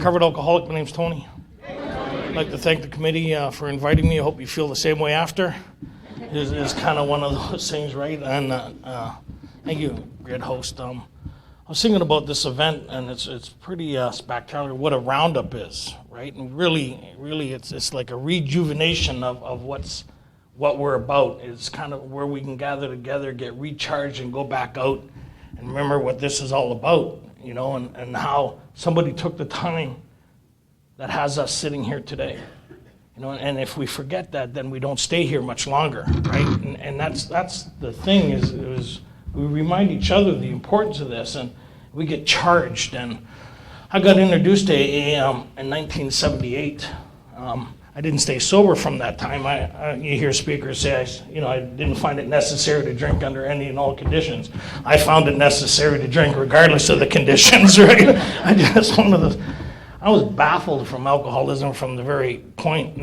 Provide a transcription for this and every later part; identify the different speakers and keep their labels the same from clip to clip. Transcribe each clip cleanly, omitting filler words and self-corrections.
Speaker 1: recovered alcoholic. My name's Tony. I'd like to thank the committee for inviting me. I hope you feel the same way after. It's kind of one of those things, right? And thank you, great host. I was thinking about this event, and it's pretty spectacular what a roundup is, right? And really, it's like a rejuvenation of what we're about. It's kind of where we can gather together, get recharged, and go back out and remember what this is all about, you know, and how somebody took the time that has us sitting here today. You know, and if we forget that, then we don't stay here much longer, right? And that's the thing is we remind each other the importance of this, and we get charged. And I got introduced to AA in 1978. I didn't stay sober from that time. You hear speakers say, I didn't find it necessary to drink under any and all conditions. I found it necessary to drink regardless of the conditions, right? I was baffled from alcoholism from the very point,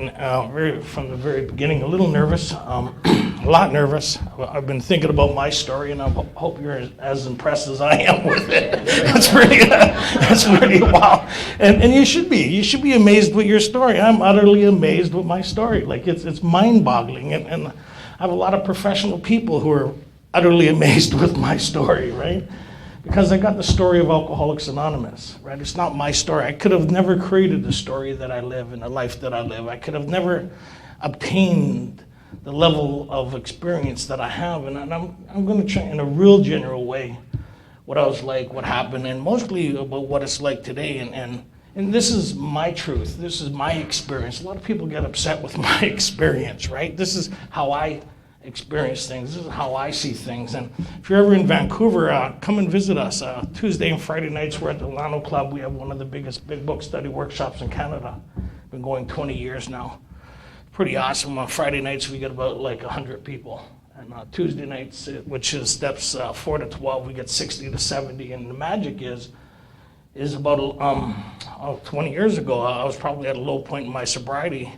Speaker 1: from the very beginning. A little nervous, a lot nervous. I've been thinking about my story, and I hope you're as impressed as I am with it. It's pretty wow. And you should be. You should be amazed with your story. I'm utterly amazed with my story. Like it's mind-boggling, and I have a lot of professional people who are utterly amazed with my story, right? Because I got the story of Alcoholics Anonymous, right? It's not my story. I could have never created the story that I live and the life that I live. I could have never obtained the level of experience that I have. And I'm going to try in a real general way what I was like, what happened, and mostly about what it's like today. And this is my truth. This is my experience. A lot of people get upset with my experience, right? This is how I experience things. This is how I see things. And if you're ever in Vancouver, come and visit us. Tuesday and Friday nights, we're at the Lano Club. We have one of the biggest big book study workshops in Canada. Been going 20 years now. Pretty awesome. On Friday nights, we get about like 100 people. And Tuesday nights, which is steps 4 to 12, we get 60 to 70. And the magic is about 20 years ago, I was probably at a low point in my sobriety.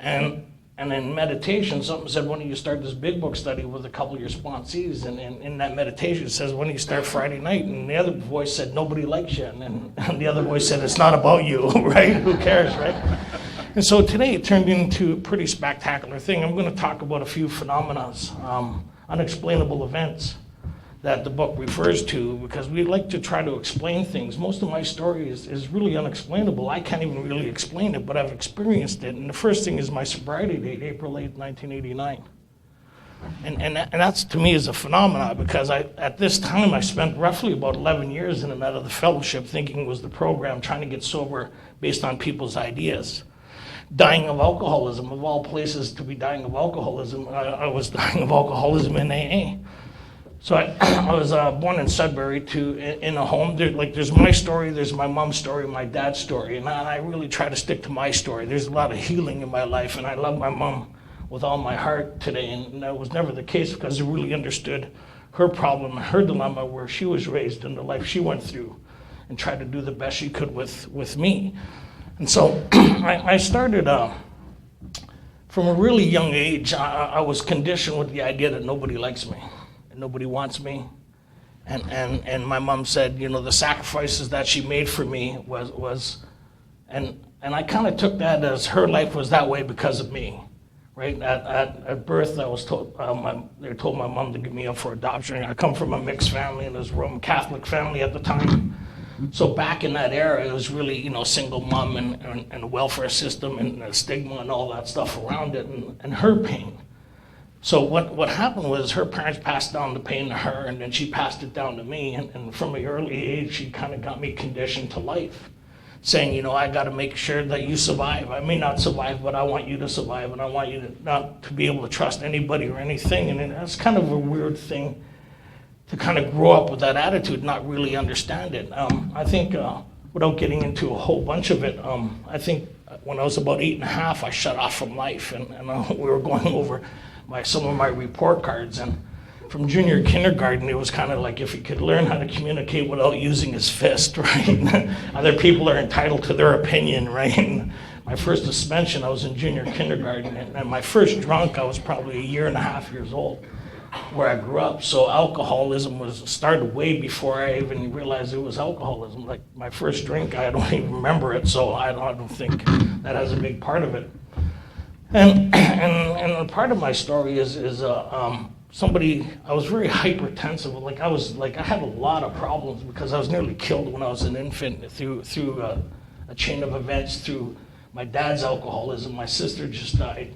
Speaker 1: And in meditation, something said, why don't you start this big book study with a couple of your sponsees? And in that meditation, it says, why don't you start Friday night? And the other voice said, nobody likes you. And the other voice said, it's not about you, right? Who cares, right? And so today it turned into a pretty spectacular thing. I'm going to talk about a few phenomena, unexplainable events that the book refers to, because we like to try to explain things. Most of my story is really unexplainable. I can't even really explain it, but I've experienced it. And the first thing is my sobriety date, April 8th, 1989. And that to me is a phenomenon, because at this time I spent roughly about 11 years in and out of the fellowship thinking it was the program, trying to get sober based on people's ideas. Dying of alcoholism, of all places to be dying of alcoholism, I was dying of alcoholism in AA. So I was born in Sudbury in a home. There's my story, there's my mom's story, my dad's story, and I really try to stick to my story. There's a lot of healing in my life, and I love my mom with all my heart today, and that was never the case, because I really understood her problem, her dilemma, where she was raised and the life she went through, and tried to do the best she could with me. And so I started from a really young age. I was conditioned with the idea that nobody likes me. Nobody wants me, and my mom said, the sacrifices that she made for me was, and I kind of took that as her life was that way because of me, right? At birth, I was told, they told my mom to give me up for adoption. I come from a mixed family, and it was a Roman Catholic family at the time. So back in that era, it was really, single mom and a welfare system and a stigma and all that stuff around it, and her pain. So what happened was her parents passed down the pain to her, and then she passed it down to me. And from an early age, she kind of got me conditioned to life, saying, I got to make sure that you survive. I may not survive, but I want you to survive, and I want you not to be able to trust anybody or anything. And that's kind of a weird thing to kind of grow up with that attitude, not really understand it. I think, without getting into a whole bunch of it, I think when I was about 8.5, I shut off from life, and we were going over some of my report cards, and from junior kindergarten, it was kind of like if he could learn how to communicate without using his fist, right? Other people are entitled to their opinion, right? And my first suspension, I was in junior kindergarten, and my first drunk, I was probably 1.5 years old. where I grew up. So alcoholism started way before I even realized it was alcoholism. Like my first drink, I don't even remember it, so I don't think that has a big part of it. And a part of my story is somebody. I was very hypertensive. I had a lot of problems because I was nearly killed when I was an infant through a chain of events. Through my dad's alcoholism, my sister just died.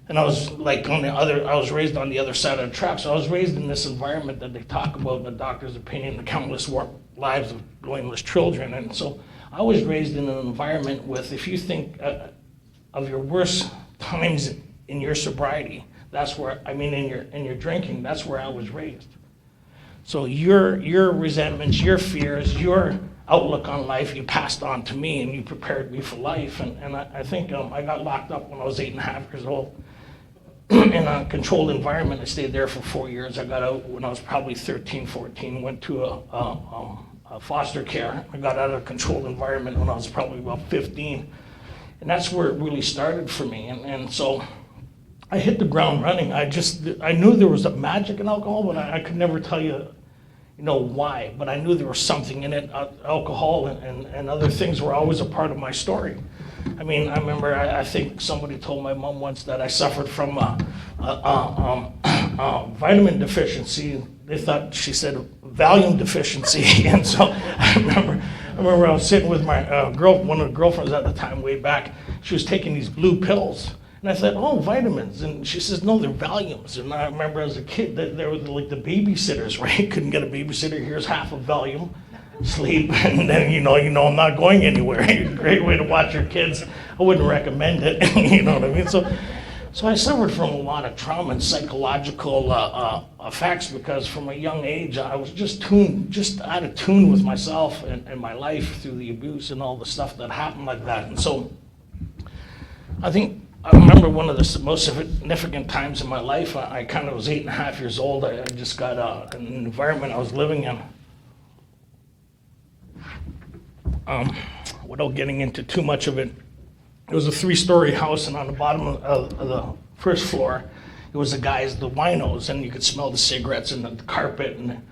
Speaker 1: And I was I was raised on the other side of the track. So I was raised in this environment that they talk about in the doctor's opinion, the countless lives of blameless children. And so I was raised in an environment with, if you think of your worst times in your sobriety, in your drinking, that's where I was raised. So your resentments, your fears, your outlook on life, you passed on to me, and you prepared me for life. And I think I got locked up when I was 8.5 years old in a controlled environment. I stayed there for 4 years. I got out when I was probably 13, 14, went to a foster care. I got out of a controlled environment when I was probably about 15. And that's where it really started for me. And so I hit the ground running. I knew there was a magic in alcohol, but I could never tell you why. But I knew there was something in it. Alcohol and other things were always a part of my story. I mean, I remember, I think somebody told my mom once that I suffered from vitamin deficiency. They thought she said Valium deficiency. And so I remember I was sitting with my one of the girlfriends at the time, way back. She was taking these blue pills. And I said, oh, vitamins. And she says, no, they're Valiums. And I remember as a kid that there were like the babysitters, right? Couldn't get a babysitter. Here's half a Valium, sleep, and then I'm not going anywhere. Great way to watch your kids. I wouldn't recommend it. You know what I mean? So I suffered from a lot of trauma and psychological effects because from a young age I was just out of tune with myself and my life through the abuse and all the stuff that happened like that. And so I remember one of the most significant times in my life. I kind of was 8.5 years old. I just got an environment I was living in. Without getting into too much of it, it was a 3-story house, and on the bottom of the first floor, it was the winos, and you could smell the cigarettes and the carpet, and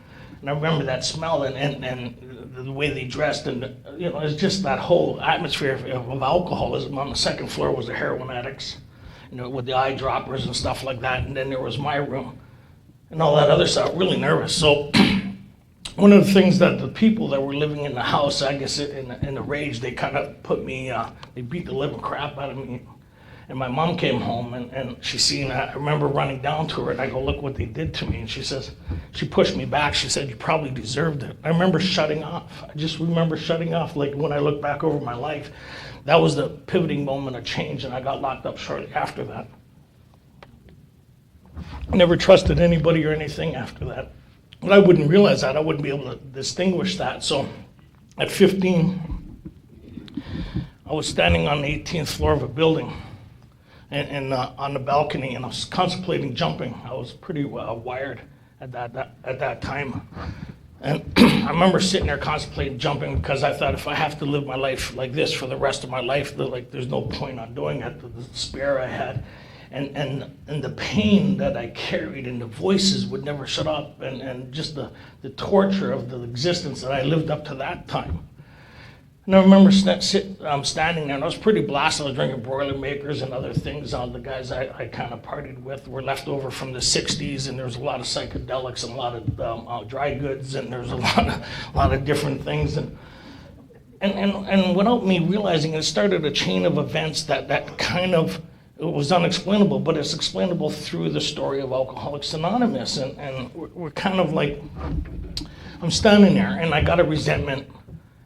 Speaker 1: I remember that smell and the way they dressed, and it's just that whole atmosphere of alcoholism. On the second floor was the heroin addicts, with the eyedroppers and stuff like that, and then there was my room and all that other stuff. Really nervous. So one of the things that the people that were living in the house, I guess in the rage, they kind of put me, they beat the living crap out of me. And my mom came home and she seen that. I remember running down to her and I go, look what they did to me. And she pushed me back. She said, you probably deserved it. I remember shutting off. I just remember shutting off. Like when I look back over my life, that was the pivoting moment of change, and I got locked up shortly after that. I never trusted anybody or anything after that. But I wouldn't realize that. I wouldn't be able to distinguish that. So at 15, I was standing on the 18th floor of a building and on the balcony, and I was contemplating jumping. I was pretty wired at that time. And I remember sitting there contemplating jumping because I thought if I have to live my life like this for the rest of my life, there's no point on doing it. The despair I had. And the pain that I carried and the voices would never shut up, and just the torture of the existence that I lived up to that time. And I remember standing there, and I was pretty blasted. I was drinking Boilermakers and other things. The guys I kind of partied with were left over from the 60s, and there was a lot of psychedelics and a lot of dry goods, and there was a lot of different things. And without me realizing it, started a chain of events that kind of, it was unexplainable, but it's explainable through the story of Alcoholics Anonymous. And we're kind of like, I'm standing there, and I got a resentment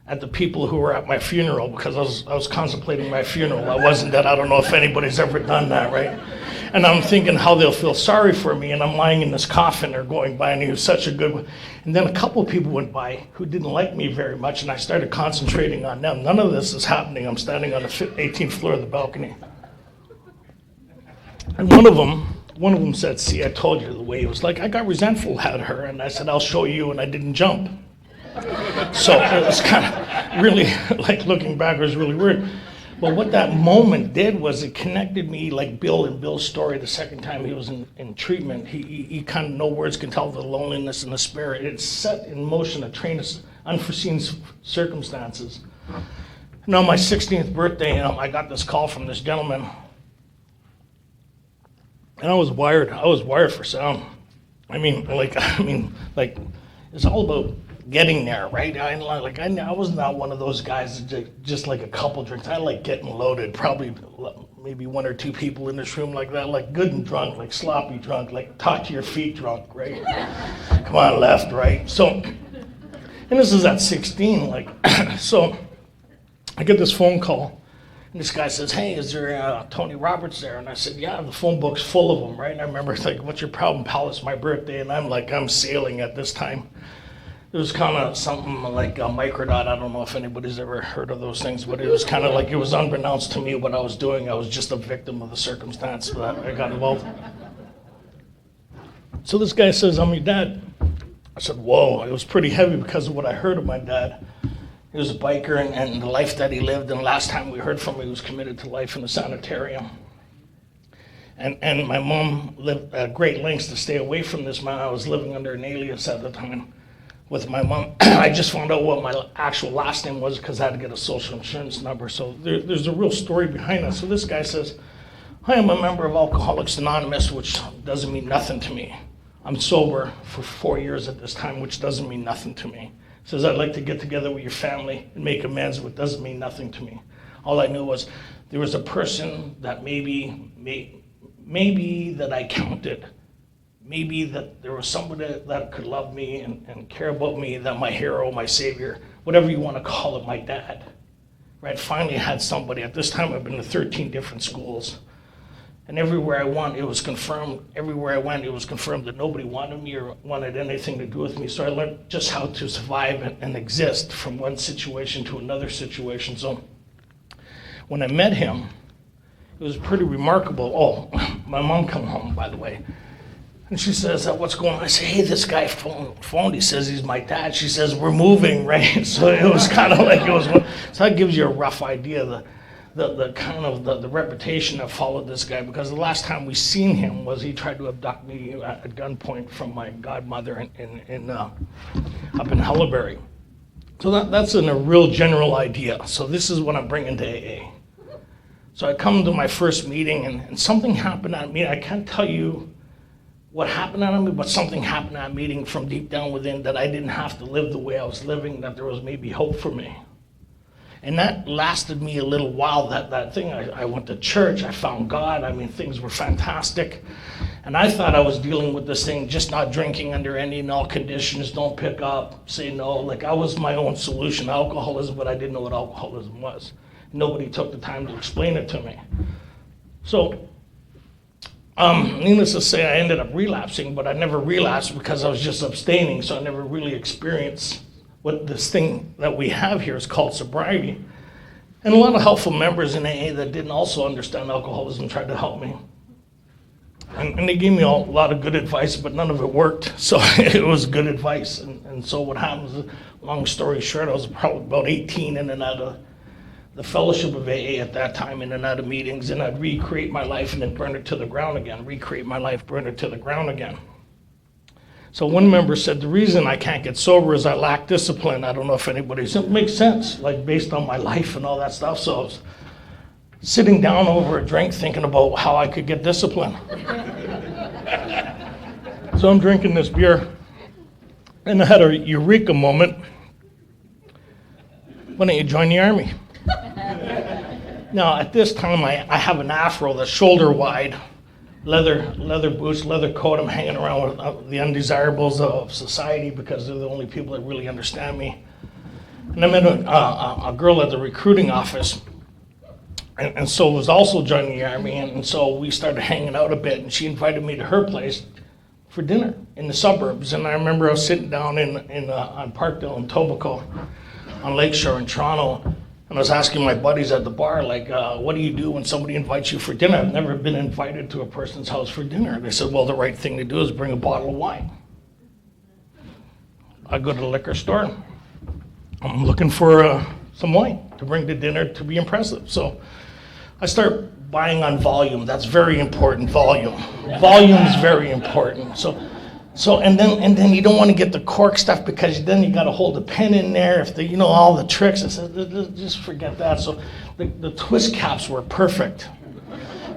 Speaker 1: at the people who were at my funeral because I was contemplating my funeral. I wasn't dead. I don't know if anybody's ever done that, right? And I'm thinking how they'll feel sorry for me, and I'm lying in this coffin. They're going by, and he was such a good one. And then a couple of people went by who didn't like me very much, and I started concentrating on them. None of this is happening. I'm standing on the 18th floor of the balcony. And one of them said, see, I told you the way it was like. I got resentful at her, and I said, I'll show you, and I didn't jump. So it was kind of really, like looking back, it was really weird. But what that moment did was it connected me, like Bill in Bill's story the second time he was in treatment. He kind of, no words can tell the loneliness and the spirit. It set in motion a train of unforeseen circumstances. And on my 16th birthday, I got this call from this gentleman. And I was wired for sound. I mean, it's all about getting there, right? I was not one of those guys that just like a couple drinks. I like getting loaded. Probably maybe one or two people in this room like that, like good and drunk, like sloppy drunk, like talk to your feet drunk, right? Come on, left, right. So, and this is at 16, so I get this phone call. And this guy says, hey, is there Tony Roberts there? And I said, yeah, the phone book's full of them, right? And I remember what's your problem, pal? It's my birthday. And I'm sailing at this time. It was kind of something like a microdot. I don't know if anybody's ever heard of those things, but it was kind of like it was unbeknownst to me what I was doing. I was just a victim of the circumstance that I got involved. So this guy says, I'm your dad. I said, whoa, it was pretty heavy because of what I heard of my dad. He was a biker and the life that he lived, and last time we heard from him, he was committed to life in a sanitarium. And my mom lived at great lengths to stay away from this man. I was living under an alias at the time with my mom. I just found out what my actual last name was because I had to get a social insurance number. So there's a real story behind that. So this guy says, I am a member of Alcoholics Anonymous, which doesn't mean nothing to me. I'm sober for 4 years at this time, which doesn't mean nothing to me. Says, I'd like to get together with your family and make amends, but doesn't mean nothing to me. All I knew was there was a person that maybe that I counted. Maybe that there was somebody that could love me and care about me, that my hero, my savior, whatever you want to call it, my dad, right? Finally had somebody. At this time, I've been to 13 different schools. And everywhere I went, it was confirmed. Everywhere I went, it was confirmed that nobody wanted me or wanted anything to do with me. So I learned just how to survive and exist from one situation to another situation. So when I met him, it was pretty remarkable. Oh, my mom come home, by the way. And she says, what's going on? I say, hey, this guy phoned. He says he's my dad. She says, we're moving, right? So it was kind of like so that gives you a rough idea the kind of the reputation that followed this guy, because the last time we seen him was he tried to abduct me at gunpoint from my godmother up in Hallaberry. So that's a real general idea. So this is what I'm bringing to AA. So I come to my first meeting and something happened at me. I can't tell you what happened at me, but something happened at that meeting from deep down within that I didn't have to live the way I was living, that there was maybe hope for me. And that lasted me a little while, that thing. I went to church, I found God, things were fantastic. And I thought I was dealing with this thing, just not drinking under any and all conditions, don't pick up, say no. Like I was my own solution to alcoholism, but I didn't know what alcoholism was. Nobody took the time to explain it to me. So, needless to say, I ended up relapsing, but I never relapsed because I was just abstaining, so I never really experienced what this thing that we have here is called sobriety. And a lot of helpful members in AA that didn't also understand alcoholism tried to help me. And they gave me a lot of good advice, but none of it worked. So it was good advice. And so what happens is, long story short, I was probably about 18 in and out of the fellowship of AA at that time, in and out of meetings, and I'd recreate my life and then burn it to the ground again, recreate my life, burn it to the ground again. So one member said, the reason I can't get sober is I lack discipline. I don't know if anybody's, it makes sense, like based on my life and all that stuff. So I was sitting down over a drink thinking about how I could get discipline. So I'm drinking this beer and I had a eureka moment. Why don't you join the army? Now at this time I have an afro that's shoulder wide, leather boots, leather coat. I'm hanging around with the undesirables of society because they're the only people that really understand me. And I met a girl at the recruiting office, and so was also joining the army, and so we started hanging out a bit, and she invited me to her place for dinner in the suburbs. And I remember I was sitting down on Parkdale in Tobico on Lakeshore in Toronto, and I was asking my buddies at the bar, like, what do you do when somebody invites you for dinner? I've never been invited to a person's house for dinner. They said, well, the right thing to do is bring a bottle of wine. I go to the liquor store. I'm looking for some wine. to bring to dinner to be impressive. So I start buying on volume. That's very important, volume. Volume is very important. So and then you don't want to get the cork stuff because then you got to hold the pen in there. If the all the tricks, I said just forget that. So the twist caps were perfect.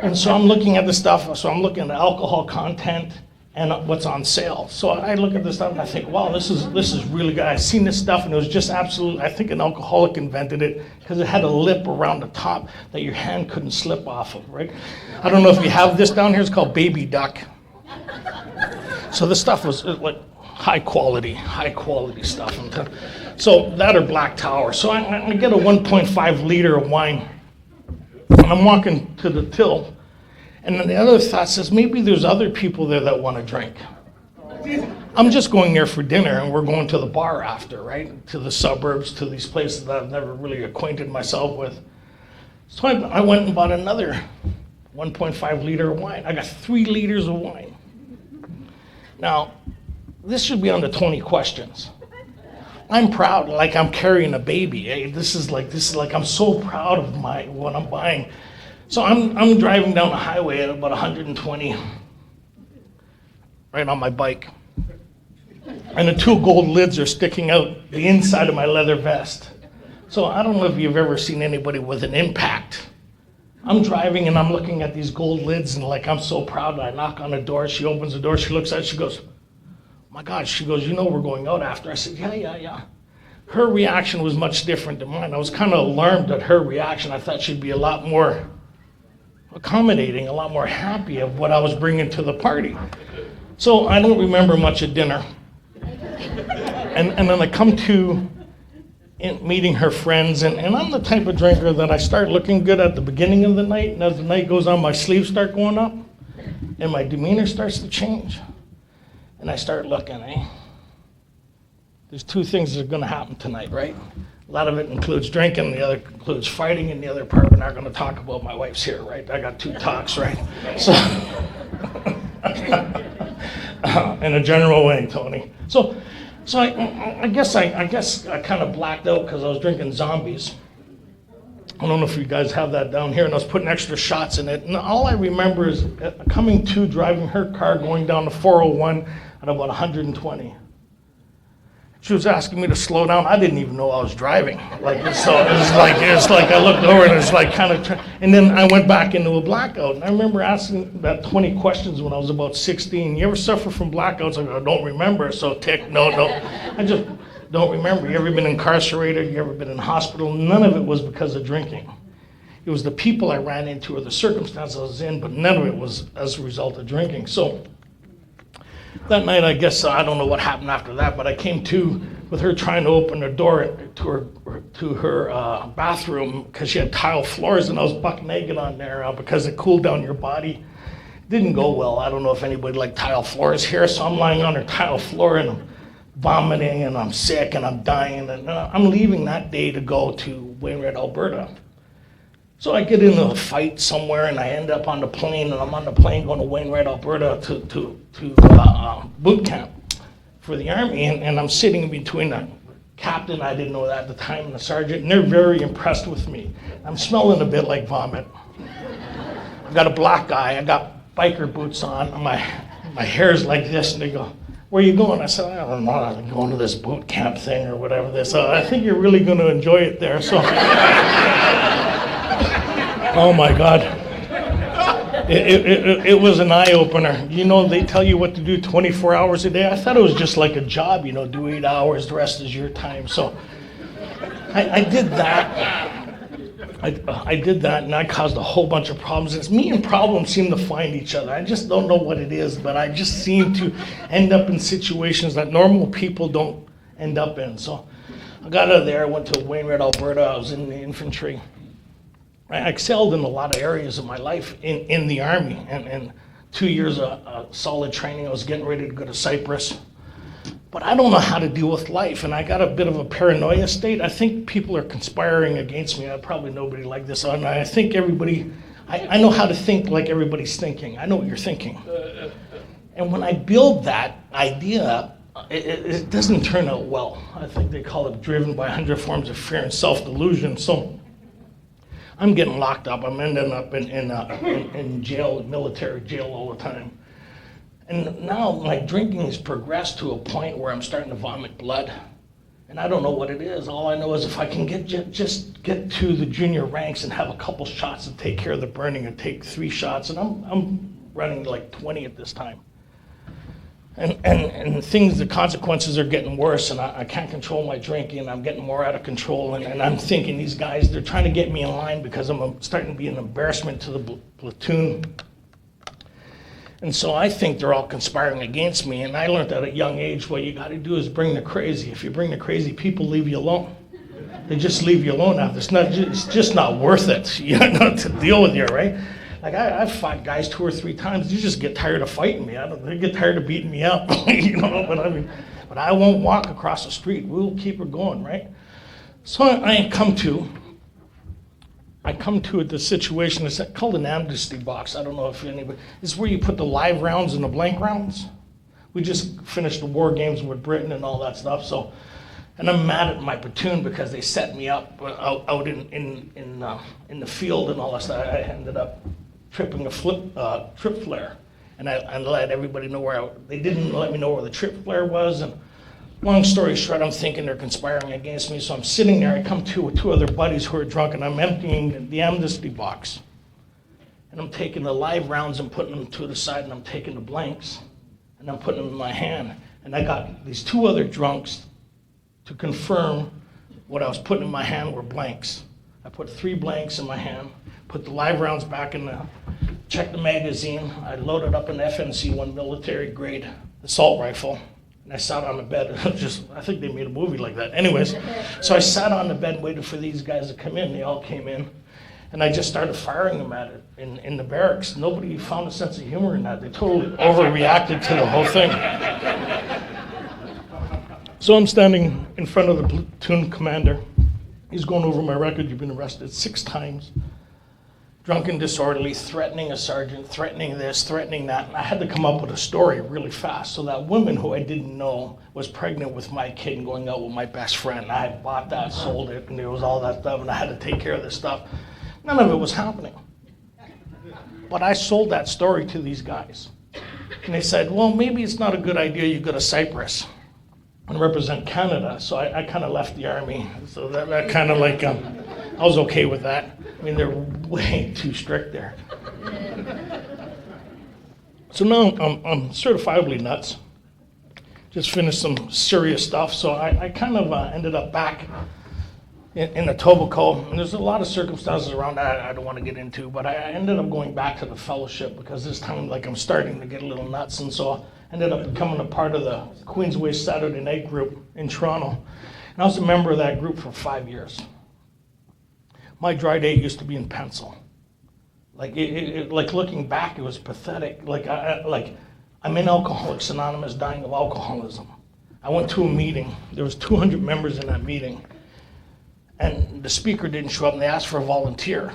Speaker 1: And so I'm looking at the stuff. So I'm looking at the alcohol content and what's on sale. So I look at this stuff and I think, wow, this is really good. I've seen this stuff and it was just absolutely, I think an alcoholic invented it because it had a lip around the top that your hand couldn't slip off of, right? I don't know if you have this down here. It's called Baby Duck. So this stuff was like high quality stuff. So that or Black Tower. So I get a 1.5 liter of wine and I'm walking to the till. And then the other thought says, maybe there's other people there that want to drink. I'm just going there for dinner and we're going to the bar after, right? To the suburbs, to these places that I've never really acquainted myself with. So I went and bought another 1.5 liter of wine. I got 3 liters of wine. Now, this should be on the 20 questions. I'm proud, like I'm carrying a baby. Hey, this is like I'm so proud of what I'm buying. So I'm driving down the highway at about 120, right on my bike. And the 2 gold lids are sticking out the inside of my leather vest. So I don't know if you've ever seen anybody with an impact. I'm driving and I'm looking at these gold lids and like I'm so proud. I knock on the door, she opens the door, she looks at it, she goes, my God, she goes, we're going out after. I said, yeah. Her reaction was much different than mine. I was kind of alarmed at her reaction. I thought she'd be a lot more accommodating, a lot more happy of what I was bringing to the party. So I don't remember much at dinner. And then I come to meeting her friends, and I'm the type of drinker that I start looking good at the beginning of the night, and as the night goes on, my sleeves start going up, and my demeanor starts to change. And I start looking, There's 2 things that are going to happen tonight, right? A lot of it includes drinking, the other includes fighting, and the other part we're not going to talk about. My wife's here, right? I got 2 talks, right? So, in a general way, Tony. So I guess I kind of blacked out because I was drinking Zombies. I don't know if you guys have that down here, and I was putting extra shots in it. And all I remember is coming to driving her car, going down the 401 at about 120. She was asking me to slow down. I didn't even know I was driving. So it was like I looked over and it's like kind of, and then I went back into a blackout. And I remember asking about 20 questions when I was about 16. You ever suffer from blackouts? I don't remember. So no. I just don't remember. You ever been incarcerated? You ever been in hospital? None of it was because of drinking. It was the people I ran into or the circumstances I was in, but none of it was as a result of drinking. So that night, I guess, I don't know what happened after that, but I came to with her trying to open the door to her bathroom because she had tile floors and I was buck naked on there because it cooled down your body. Didn't go well. I don't know if anybody liked tile floors here, so I'm lying on her tile floor and I'm vomiting and I'm sick and I'm dying. And I'm leaving that day to go to Wainwright, Alberta. So I get into a fight somewhere and I end up on the plane, and I'm on the plane going to Wainwright, Alberta to boot camp for the Army, and I'm sitting between the captain, I didn't know that at the time, and the sergeant, and they're very impressed with me. I'm smelling a bit like vomit. I've got a black eye, I got biker boots on, and my hair's like this, and they go, where are you going? I said, I don't know, I'm going to this boot camp thing or whatever this. I think you're really going to enjoy it there. So. Oh my God. It was an eye-opener. They tell you what to do 24 hours a day. I thought it was just like a job, do 8 hours, the rest is your time. So I did that. I did that, and I caused a whole bunch of problems. It's me and problems seem to find each other. I just don't know what it is, but I just seem to end up in situations that normal people don't end up in. So I got out of there, I went to Wainwright, Alberta. I was in the infantry. I excelled in a lot of areas of my life in the Army, and 2 years of solid training. I was getting ready to go to Cyprus. But I don't know how to deal with life, and I got a bit of a paranoia state. I think people are conspiring against me. Probably nobody like this. And I think everybody, I know how to think like everybody's thinking. I know what you're thinking. And when I build that idea up, it doesn't turn out well. I think they call it driven by 100 forms of fear and self-delusion. So I'm getting locked up. I'm ending up in jail, military jail all the time. And now my drinking has progressed to a point where I'm starting to vomit blood. And I don't know what it is. All I know is if I can just get to the junior ranks and have a couple shots to take care of the burning, and take 3 shots, and I'm running like 20 at this time. And things, the consequences are getting worse, and I can't control my drinking, and I'm getting more out of control, and I'm thinking these guys, they're trying to get me in line because I'm starting to be an embarrassment to the platoon. And so I think they're all conspiring against me, and I learned at a young age, what you got to do is bring the crazy. If you bring the crazy, people leave you alone. They just leave you alone after. It's just not worth it, to deal with you, right? Like I've fought guys 2 or 3 times. You just get tired of fighting me. They get tired of beating me up, But I won't walk across the street. We'll keep her going, right? So I come to the situation. It's called an amnesty box. I don't know if anybody. It's where you put the live rounds and the blank rounds. We just finished the war games with Britain and all that stuff. So, and I'm mad at my platoon because they set me up out in the field and all that stuff. I ended up tripping a trip flare, and I let everybody know they didn't let me know where the trip flare was. And long story short, I'm thinking they're conspiring against me. So I'm sitting there. I come to with 2 other buddies who are drunk, and I'm emptying the amnesty box, and I'm taking the live rounds and putting them to the side, and I'm taking the blanks, and I'm putting them in my hand. And I got these 2 other drunks to confirm what I was putting in my hand were blanks. I put 3 blanks in my hand, put the live rounds back in checked the magazine. I loaded up an FNC-1 military grade assault rifle, and I sat on the bed. I think they made a movie like that. Anyways, so I sat on the bed and waited for these guys to come in. They all came in, and I just started firing them at it in the barracks. Nobody found a sense of humor in that. They totally overreacted to the whole thing. So I'm standing in front of the platoon commander. He's going over my record. You've been arrested 6 times. Drunk and disorderly, threatening a sergeant, threatening this, threatening that. And I had to come up with a story really fast. So that woman who I didn't know was pregnant with my kid and going out with my best friend. I had bought that, sold it, and there was all that stuff, and I had to take care of this stuff. None of it was happening. But I sold that story to these guys. And they said, well, maybe it's not a good idea you go to Cyprus and represent Canada. So I kind of left the Army. So that kind of like, I was okay with that. I mean, they're way too strict there. So now I'm certifiably nuts. Just finished some serious stuff. So I kind of ended up back in Etobicoke. And there's a lot of circumstances around that I don't want to get into, but I ended up going back to the fellowship because this time, like, I'm starting to get a little nuts. And so I ended up becoming a part of the Queensway Saturday Night group in Toronto. And I was a member of that group for 5 years. My dry date used to be in pencil. Like, like looking back, it was pathetic. Like I'm in Alcoholics Anonymous, dying of alcoholism. I went to a meeting. There was 200 members in that meeting, and the speaker didn't show up, and they asked for a volunteer.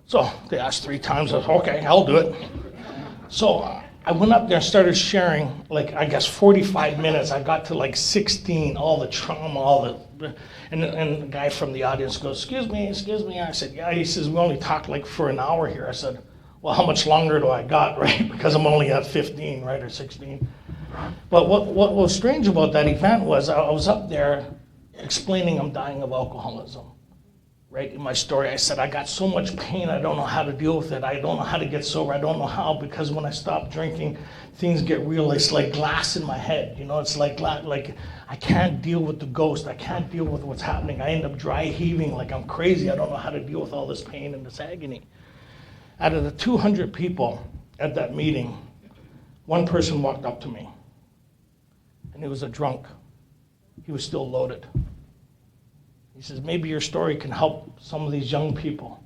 Speaker 1: So they asked 3 times. I was okay, I'll do it. So I went up there and started sharing, like, I guess 45 minutes. I got to like 16, all the trauma, and the guy from the audience goes, excuse me. I said, yeah. He says, we only talked like for an hour here. I said, well, how much longer do I got, right? Because I'm only at 15, right, or 16. But what was strange about that event was I was up there explaining I'm dying of alcoholism. Right, in my story, I said, I got so much pain, I don't know how to deal with it. I don't know how to get sober. I don't know how, because when I stop drinking, things get real. It's like glass in my head. It's like I can't deal with the ghost. I can't deal with what's happening. I end up dry heaving like I'm crazy. I don't know how to deal with all this pain and this agony. Out of the 200 people at that meeting, 1 person walked up to me, and he was a drunk. He was still loaded. He says, maybe your story can help some of these young people.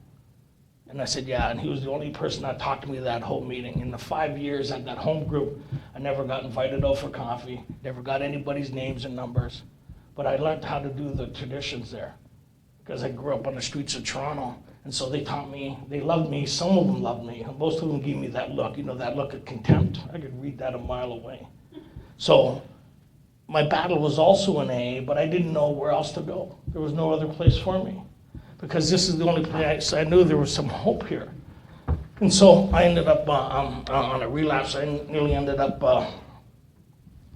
Speaker 1: And I said, yeah, and he was the only person that talked to me that whole meeting. In the 5 years at that home group, I never got invited out for coffee, never got anybody's names and numbers, but I learned how to do the traditions there because I grew up on the streets of Toronto. And so they taught me, they loved me, some of them loved me, most of them gave me that look, that look of contempt. I could read that a mile away. So my battle was also in AA, but I didn't know where else to go. There was no other place for me, because this is the only place I knew there was some hope here. And so I ended up on a relapse. I nearly ended up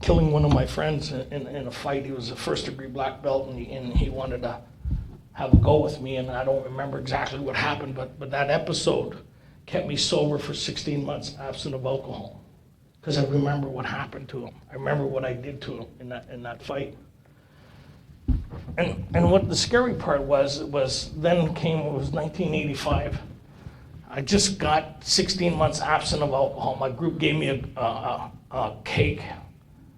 Speaker 1: killing one of my friends in a fight. He was a first-degree black belt, and he wanted to have a go with me, and I don't remember exactly what happened, but that episode kept me sober for 16 months, absent of alcohol, because I remember what happened to him. I remember what I did to him in that fight. And what the scary part was then came, it was 1985. I just got 16 months absent of alcohol. My group gave me a cake,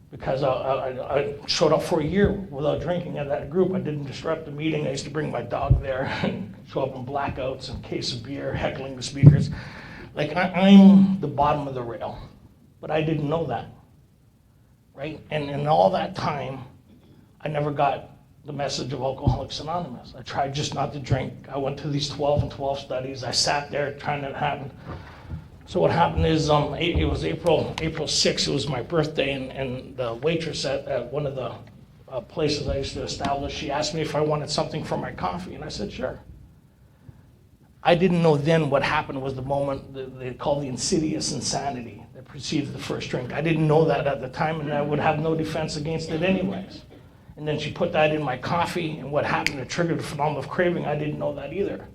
Speaker 1: because I showed up for a year without drinking at that group. I didn't disrupt the meeting. I used to bring my dog there and show up in blackouts and case of beer, heckling the speakers. Like, I'm the bottom of the rail, but I didn't know that, right? And in all that time, I never got the message of Alcoholics Anonymous. I tried just not to drink. I went to these 12 and 12 studies. I sat there trying to happen. So what happened is, it was April 6th, it was my birthday, and the waitress at one of the places I used to establish, she asked me if I wanted something for my coffee, and I said, sure. I didn't know then what happened was the moment they call the insidious insanity that precedes the first drink. I didn't know that at the time, and I would have no defense against it anyways. And then she put that in my coffee, and what happened, it triggered a phenomenon of craving. I didn't know that either.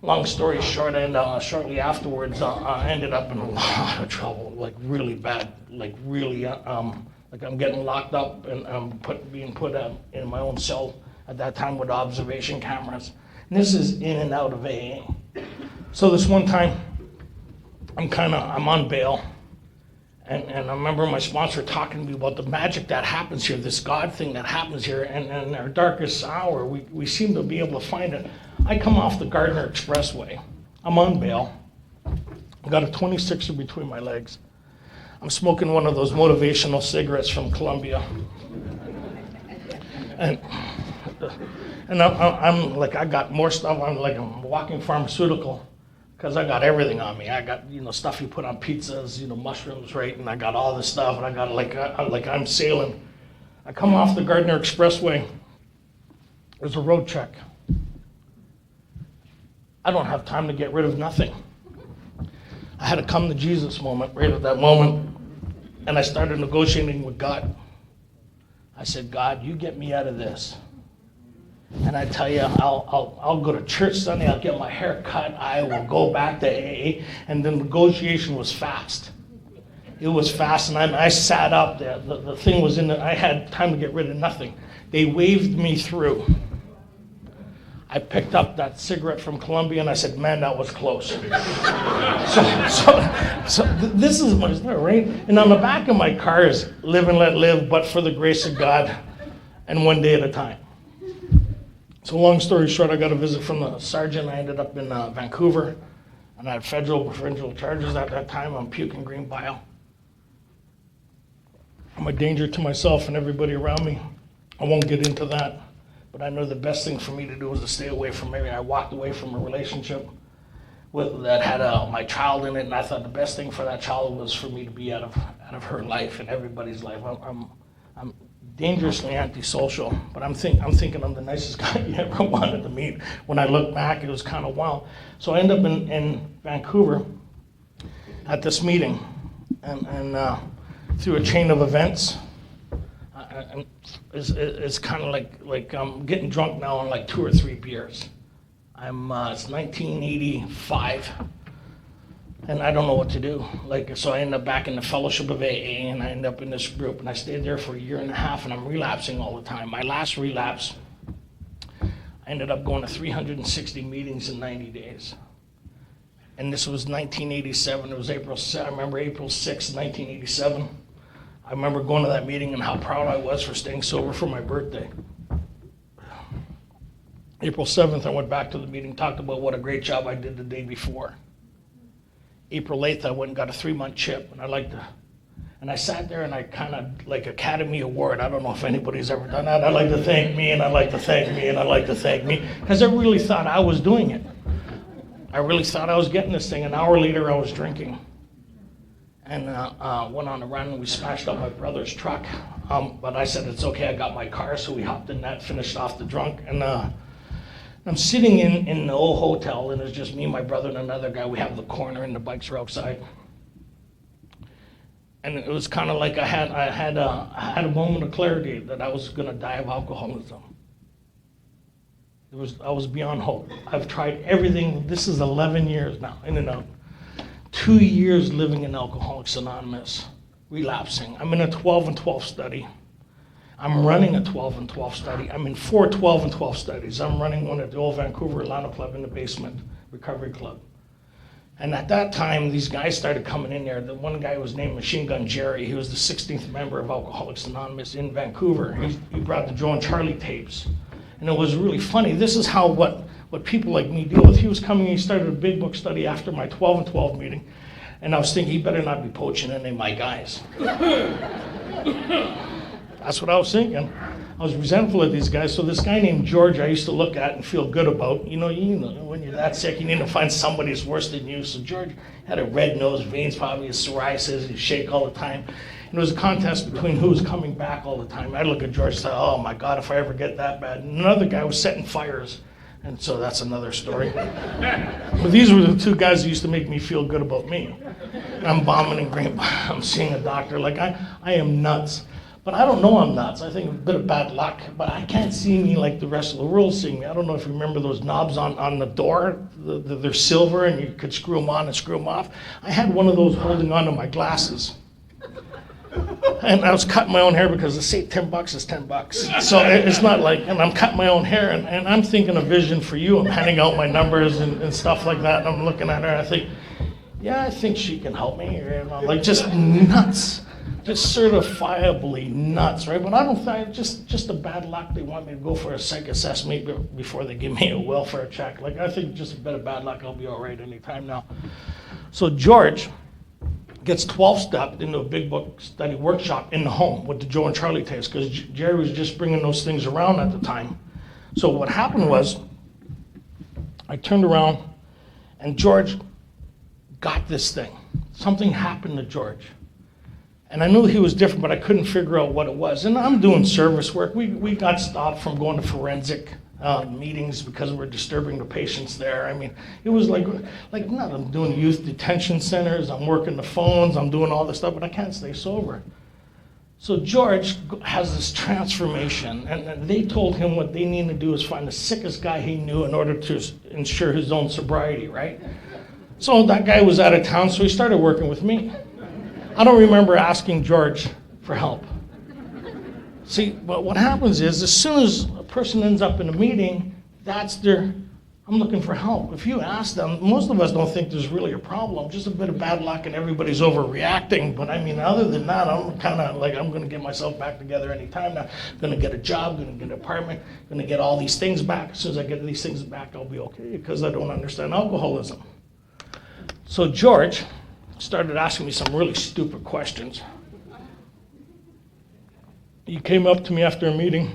Speaker 1: Long story short, and shortly afterwards, I ended up in a lot of trouble, like really bad, like really, like I'm getting locked up and being put in my own cell at that time with observation cameras. And this is in and out of AA. So this one time, I'm on bail, and I remember my sponsor talking to me about the magic that happens here, this God thing that happens here, and in our darkest hour, we seem to be able to find it. I come off the Gardner Expressway. I'm on bail. I've got a 26er between my legs. I'm smoking one of those motivational cigarettes from Colombia. And I'm like, I got more stuff. I'm like a walking pharmaceutical, because I got everything on me. I got, stuff you put on pizzas, mushrooms, right? And I got all this stuff, and I got like I'm sailing. I come off the Gardner Expressway. There's a road check. I don't have time to get rid of nothing. I had a come to Jesus moment right at that moment, and I started negotiating with God. I said, God, you get me out of this. And I tell you, I'll go to church Sunday, I'll get my hair cut, I will go back to AA, and the negotiation was fast. It was fast, and I sat up there. The thing was in there. I had time to get rid of nothing. They waved me through. I picked up that cigarette from Colombia, and I said, man, that was close. So this is my story, right? And on the back of my car is live and let live, but for the grace of God, and one day at a time. So long story short, I got a visit from the sergeant. I ended up in Vancouver, and I had federal provincial charges at that time on puke and green bile. I'm a danger to myself and everybody around me. I won't get into that. But I know the best thing for me to do was to stay away from Mary. I walked away from a relationship that had my child in it, and I thought the best thing for that child was for me to be out of her life and everybody's life. I'm dangerously antisocial, but I'm thinking I'm the nicest guy you ever wanted to meet. When I look back, it was kind of wild. So I end up in Vancouver at this meeting, and through a chain of events. It's kind of like I'm getting drunk now on like 2 or 3 beers. It's 1985, and I don't know what to do. So I end up back in the Fellowship of AA, and I end up in this group, and I stayed there for a year and a half, and I'm relapsing all the time. My last relapse, I ended up going to 360 meetings in 90 days. And this was 1987. It was I remember April 6th, 1987. I remember going to that meeting and how proud I was for staying sober for my birthday. April 7th, I went back to the meeting, talked about what a great job I did the day before. April 8th, I went and got a 3-month chip, and I sat there and I kind of, like Academy Award, I don't know if anybody's ever done that. I'd like to thank me, and I'd like to thank me, and I'd like to thank me, because I really thought I was doing it. I really thought I was getting this thing. An hour later, I was drinking. and went on a run, and we smashed up my brother's truck. But I said, it's okay, I got my car, so we hopped in that, finished off the drunk, and I'm sitting in the old hotel, and it's just me, my brother, and another guy. We have the corner, and the bikes are outside. And it was kind of like I had a moment of clarity that I was going to die of alcoholism. I was beyond hope. I've tried everything. This is 11 years now, in and out. 2 years living in Alcoholics Anonymous, relapsing. I'm in a 12 and 12 study. I'm running a 12 and 12 study. I'm in 4 12 and 12 studies. I'm running one at the old Vancouver Atlanta Club in the basement, recovery club. And at that time, these guys started coming in there. The one guy was named Machine Gun Jerry. He was the 16th member of Alcoholics Anonymous in Vancouver. He brought the Joe and Charlie tapes. And it was really funny. This is how what people like me deal with. He was coming, he started a big book study after my 12 and 12 meeting. And I was thinking, he better not be poaching any of my guys. That's what I was thinking. I was resentful of these guys. So this guy named George, I used to look at and feel good about. You know, when you're that sick, you need to find somebody who's worse than you. So George had a red nose, veins probably, psoriasis, he'd shake all the time. And it was a contest between who was coming back all the time. I'd look at George and say, oh my God, if I ever get that bad. And another guy was setting fires. And so that's another story. But these were the two guys who used to make me feel good about me. I'm vomiting green. I'm seeing a doctor. Like, I am nuts. But I don't know I'm nuts. I think a bit of bad luck. But I can't see me like the rest of the world seeing me. I don't know if you remember those knobs on the door. They're silver, and you could screw them on and screw them off. I had one of those holding onto my glasses. And I was cutting my own hair because they say $10 is $10. So it's not like, and I'm cutting my own hair, and I'm thinking a vision for you. I'm handing out my numbers and stuff like that, and I'm looking at her, and I think, yeah, I think she can help me. You know, like just nuts, just certifiably nuts, right? But I don't think, just a bad luck. They want me to go for a psych assessment before they give me a welfare check. Like, I think just a bit of bad luck, I'll be all right anytime now. So George gets 12-stepped into a big book study workshop in the home with the Joe and Charlie tapes, because Jerry was just bringing those things around at the time. So what happened was, I turned around, and George got this thing. Something happened to George. And I knew he was different, but I couldn't figure out what it was. And I'm doing service work. We got stopped from going to forensic meetings because we're disturbing the patients there. I mean, it was like not, I'm doing youth detention centers, I'm working the phones, I'm doing all this stuff, but I can't stay sober. So George has this transformation, and they told him what they needed to do is find the sickest guy he knew in order to ensure his own sobriety, right? So that guy was out of town, so he started working with me. I don't remember asking George for help. See, but what happens is, as soon as a person ends up in a meeting, I'm looking for help. If you ask them, most of us don't think there's really a problem, just a bit of bad luck and everybody's overreacting. But I mean, other than that, I'm kind of like, I'm going to get myself back together anytime now. I'm going to get a job, going to get an apartment, going to get all these things back. As soon as I get these things back, I'll be okay, because I don't understand alcoholism. So George started asking me some really stupid questions. He came up to me after a meeting.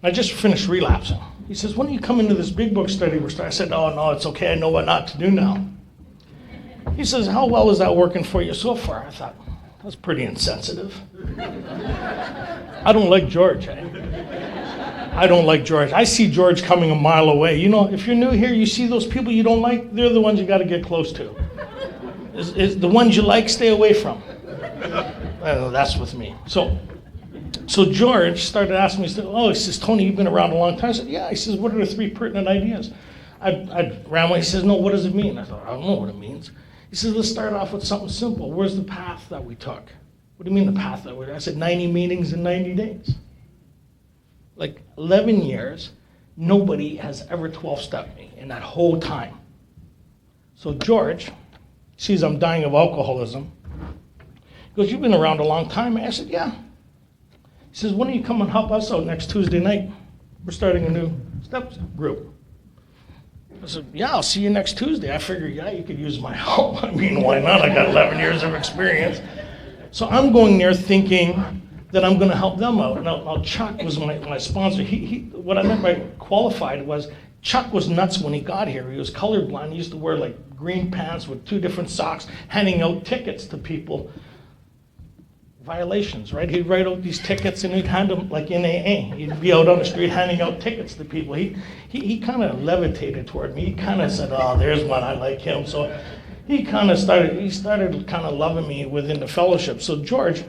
Speaker 1: I just finished relapsing. He says, when do you come into this big book study? I said, oh, no, it's okay. I know what not to do now. He says, how well is that working for you so far? I thought, that's pretty insensitive. I don't like George. I don't like George. I see George coming a mile away. You know, if you're new here, you see those people you don't like, they're the ones you got to get close to. Is the ones you like, stay away from. That's with me. So George started asking me, he says, Tony, you've been around a long time. I said, yeah. He says, what are the 3 pertinent ideas? I ran away. He says, no, what does it mean? I thought, I don't know what it means. He says, let's start off with something simple. Where's the path that we took? What do you mean the path that we took? I said, 90 meetings in 90 days. Like 11 years, nobody has ever 12-stepped me in that whole time. So George sees I'm dying of alcoholism. He goes, you've been around a long time. I said, yeah. He says, when do you come and help us out next Tuesday night? We're starting a new steps group. I said, yeah, I'll see you next Tuesday. I figured, yeah, you could use my help. I mean, why not? I got 11 years of experience. So I'm going there thinking that I'm going to help them out. Now Chuck was my sponsor. What I meant by qualified was Chuck was nuts when he got here. He was colorblind. He used to wear like green pants with 2 different socks, handing out tickets to people. Violations, right? He'd write out these tickets and he'd hand them like in AA. He'd be out on the street handing out tickets to people. He kind of levitated toward me. He kind of said, oh, there's one, I like him. So he started kind of loving me within the fellowship. So George,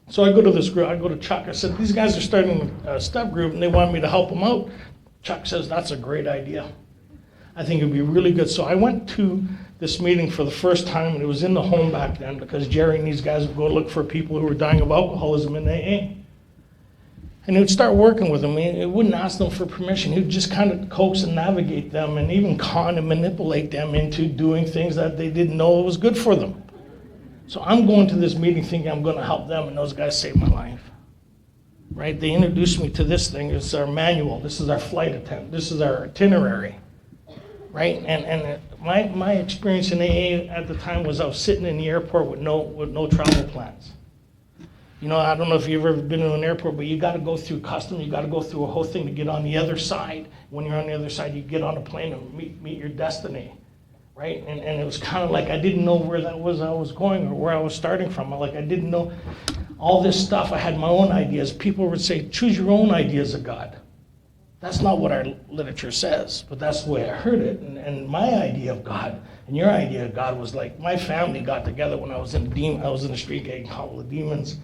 Speaker 1: so I go to this group, I go to Chuck. I said, these guys are starting a step group and they want me to help them out. Chuck says, that's a great idea. I think it'd be really good. So I went to this meeting for the first time, and it was in the home back then because Jerry and these guys would go look for people who were dying of alcoholism in AA. And he would start working with them. He wouldn't ask them for permission. He would just kind of coax and navigate them and even con and manipulate them into doing things that they didn't know was good for them. So I'm going to this meeting thinking I'm going to help them, and those guys saved my life. Right? They introduced me to this thing. It's our manual. This is our flight attendant. This is our itinerary. Right? And my experience in AA at the time was I was sitting in the airport with no travel plans. You know, I don't know if you've ever been in an airport, but you got to go through customs. You got to go through a whole thing to get on the other side. When you're on the other side, you get on a plane and meet your destiny. Right? And it was kind of like I didn't know where that was I was going or where I was starting from. Like I didn't know all this stuff. I had my own ideas. People would say, choose your own ideas of God. That's not what our literature says, but that's the way I heard it. And my idea of God and your idea of God was like my family got together when I was in the street gang called the Demons.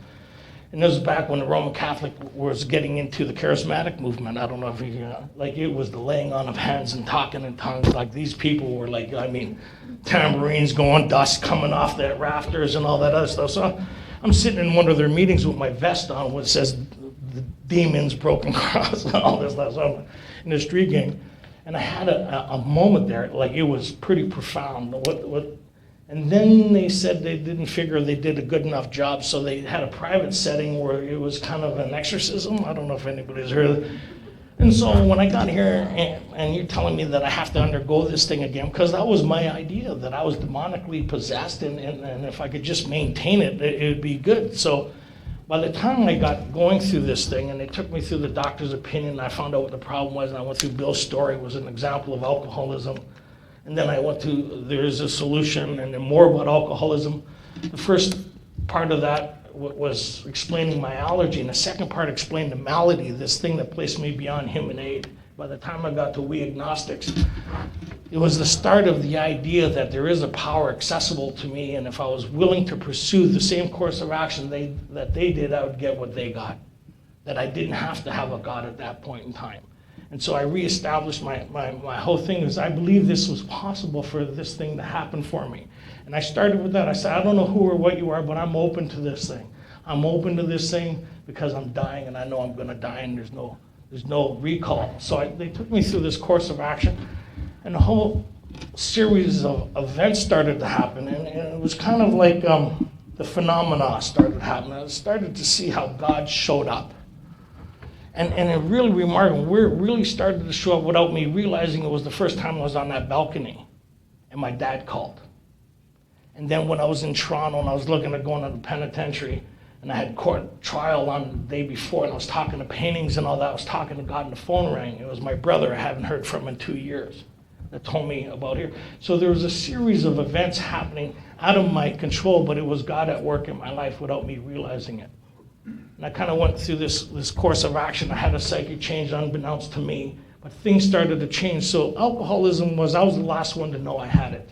Speaker 1: And this was back when the Roman Catholic was getting into the charismatic movement. I don't know if you know, like it was the laying on of hands and talking in tongues. Like these people were like, I mean, tambourines going, dust coming off the rafters and all that other stuff. So I'm sitting in one of their meetings with my vest on, which says the Demons, Broken Cross, and all this stuff. So I'm in the street gang, and I had a moment there, like it was pretty profound. And then they said they didn't figure they did a good enough job, so they had a private setting where it was kind of an exorcism. I don't know if anybody's heard of it. And so when I got here, and you're telling me that I have to undergo this thing again, because that was my idea, that I was demonically possessed, and if I could just maintain it, it would be good. So by the time I got going through this thing, and they took me through the doctor's opinion, and I found out what the problem was, and I went through Bill's story, it was an example of alcoholism. And then I went to, there's a solution, and then more about alcoholism. The first part of that was explaining my allergy, and the second part explained the malady, this thing that placed me beyond human aid. By the time I got to We Agnostics, it was the start of the idea that there is a power accessible to me, and if I was willing to pursue the same course of action that they did, I would get what they got. That I didn't have to have a God at that point in time. And so I reestablished my whole thing is I believe this was possible for this thing to happen for me. And I started with that. I said, I don't know who or what you are, but I'm open to this thing. I'm open to this thing because I'm dying, and I know I'm going to die, and there's no recall. So they took me through this course of action, and a whole series of events started to happen. And it was kind of like the phenomena started happening. I started to see how God showed up. And it really remarkable, where it really started to show up without me realizing it was the first time I was on that balcony, and my dad called. And then when I was in Toronto and I was looking at going to the penitentiary, and I had court trial on the day before, and I was talking to paintings and all that, I was talking to God, and the phone rang. It was my brother I haven't heard from in 2 years that told me about here. So there was a series of events happening out of my control, but it was God at work in my life without me realizing it. And I kind of went through this course of action. I had a psychic change unbeknownst to me, but things started to change. So alcoholism I was the last one to know I had it.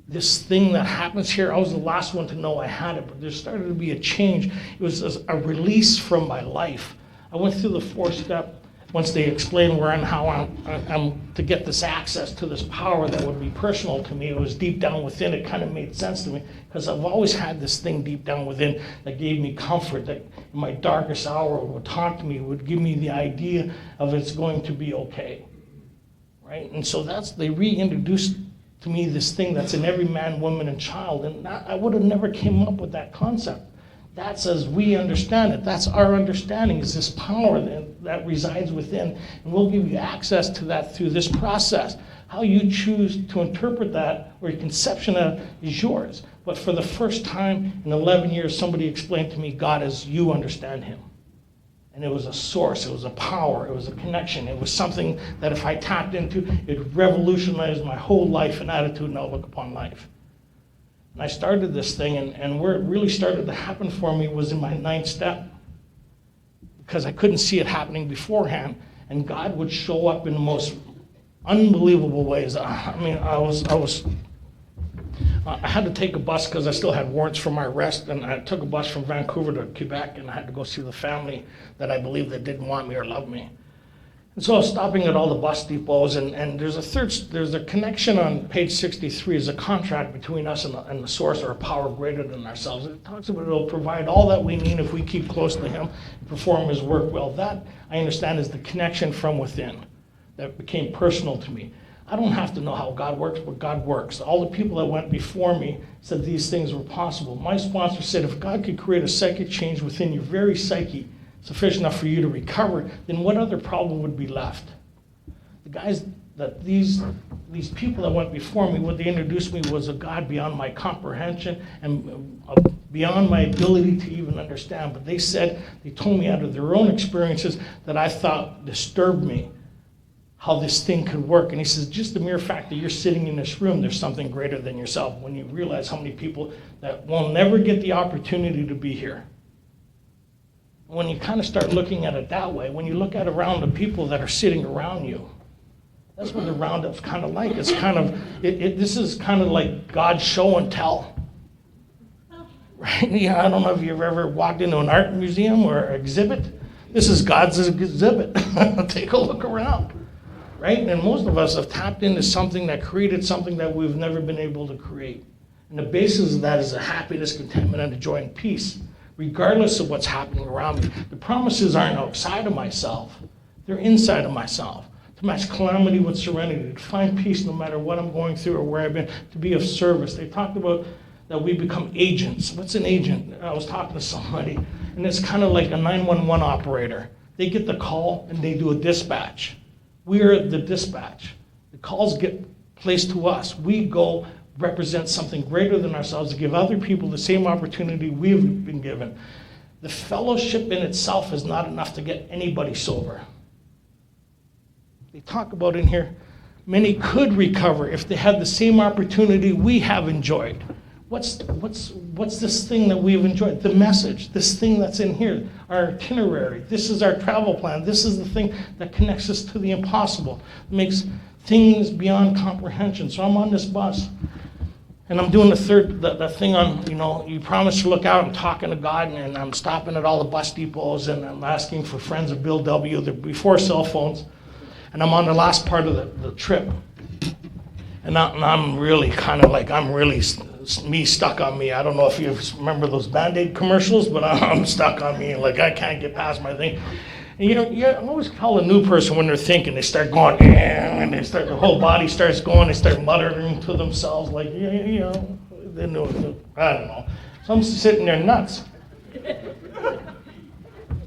Speaker 1: This thing that happens here, I was the last one to know I had it, but there started to be a change. It was a release from my life. I went through the 4-step, once they explained where and how I'm to get this access to this power that would be personal to me. It was deep down within. It kind of made sense to me because I've always had this thing deep down within that gave me comfort, that in my darkest hour would talk to me, would give me the idea of it's going to be okay, right? And so they reintroduced to me this thing that's in every man, woman, and child, and I would have never came up with that concept. That's as we understand it. That's our understanding, is this power that resides within. And we'll give you access to that through this process. How you choose to interpret that or your conception of it is yours. But for the first time in 11 years, somebody explained to me God as you understand him. And it was a source, it was a power, it was a connection. It was something that if I tapped into, it revolutionized my whole life and attitude and outlook upon life. And I started this thing, and where it really started to happen for me was in my 9th step, because I couldn't see it happening beforehand, and God would show up in the most unbelievable ways. I had to take a bus because I still had warrants for my arrest, and I took a bus from Vancouver to Quebec, and I had to go see the family that I believed that didn't want me or love me. And so I was stopping at all the bus depots, and there's a connection on page 63, is a contract between us and the source, or a power greater than ourselves. It talks about it'll provide all that we need if we keep close to him and perform his work well. That, I understand, is the connection from within that became personal to me. I don't have to know how God works, but God works. All the people that went before me said these things were possible. My sponsor said, if God could create a psychic change within your very psyche, sufficient enough for you to recover, then what other problem would be left? The guys that these people that went before me, what they introduced me was a God beyond my comprehension and beyond my ability to even understand. But they told me out of their own experiences that I thought disturbed me, how this thing could work. And he says, just the mere fact that you're sitting in this room, there's something greater than yourself. When you realize how many people that will never get the opportunity to be here. When you kind of start looking at it that way, when you look at around the people that are sitting around you, that's what the roundup's kind of like. It's kind of, this is kind of like God's show and tell. Right? Yeah, I don't know if you've ever walked into an art museum or exhibit. This is God's exhibit. Take a look around. Right? And most of us have tapped into something that created something that we've never been able to create. And the basis of that is a happiness, contentment, and a joy and peace, regardless of what's happening around me. The promises aren't outside of myself. They're inside of myself. To match calamity with serenity, to find peace no matter what I'm going through or where I've been, to be of service. They talked about that we become agents. What's an agent? I was talking to somebody, and it's kind of like a 911 operator. They get the call, and they do a dispatch. We are the dispatch. The calls get placed to us. We go represent something greater than ourselves to give other people the same opportunity we've been given. The fellowship in itself is not enough to get anybody sober. They talk about in here, many could recover if they had the same opportunity we have enjoyed. What's this thing that we've enjoyed? The message, this thing that's in here, our itinerary. This is our travel plan. This is the thing that connects us to the impossible, makes things beyond comprehension. So I'm on this bus, and I'm doing the thing on, you promise to look out. I'm talking to God, and I'm stopping at all the bus depots, and I'm asking for friends of Bill W. They're before cell phones, and I'm on the last part of the trip. And I'm really kind of like, me stuck on me. I don't know if you remember those Band-Aid commercials, but I'm stuck on me. Like, I can't get past my thing. And you always tell a new person when they're thinking, they start going, and their whole body starts going, they start muttering to themselves, like, they know, I don't know. So I'm sitting there nuts.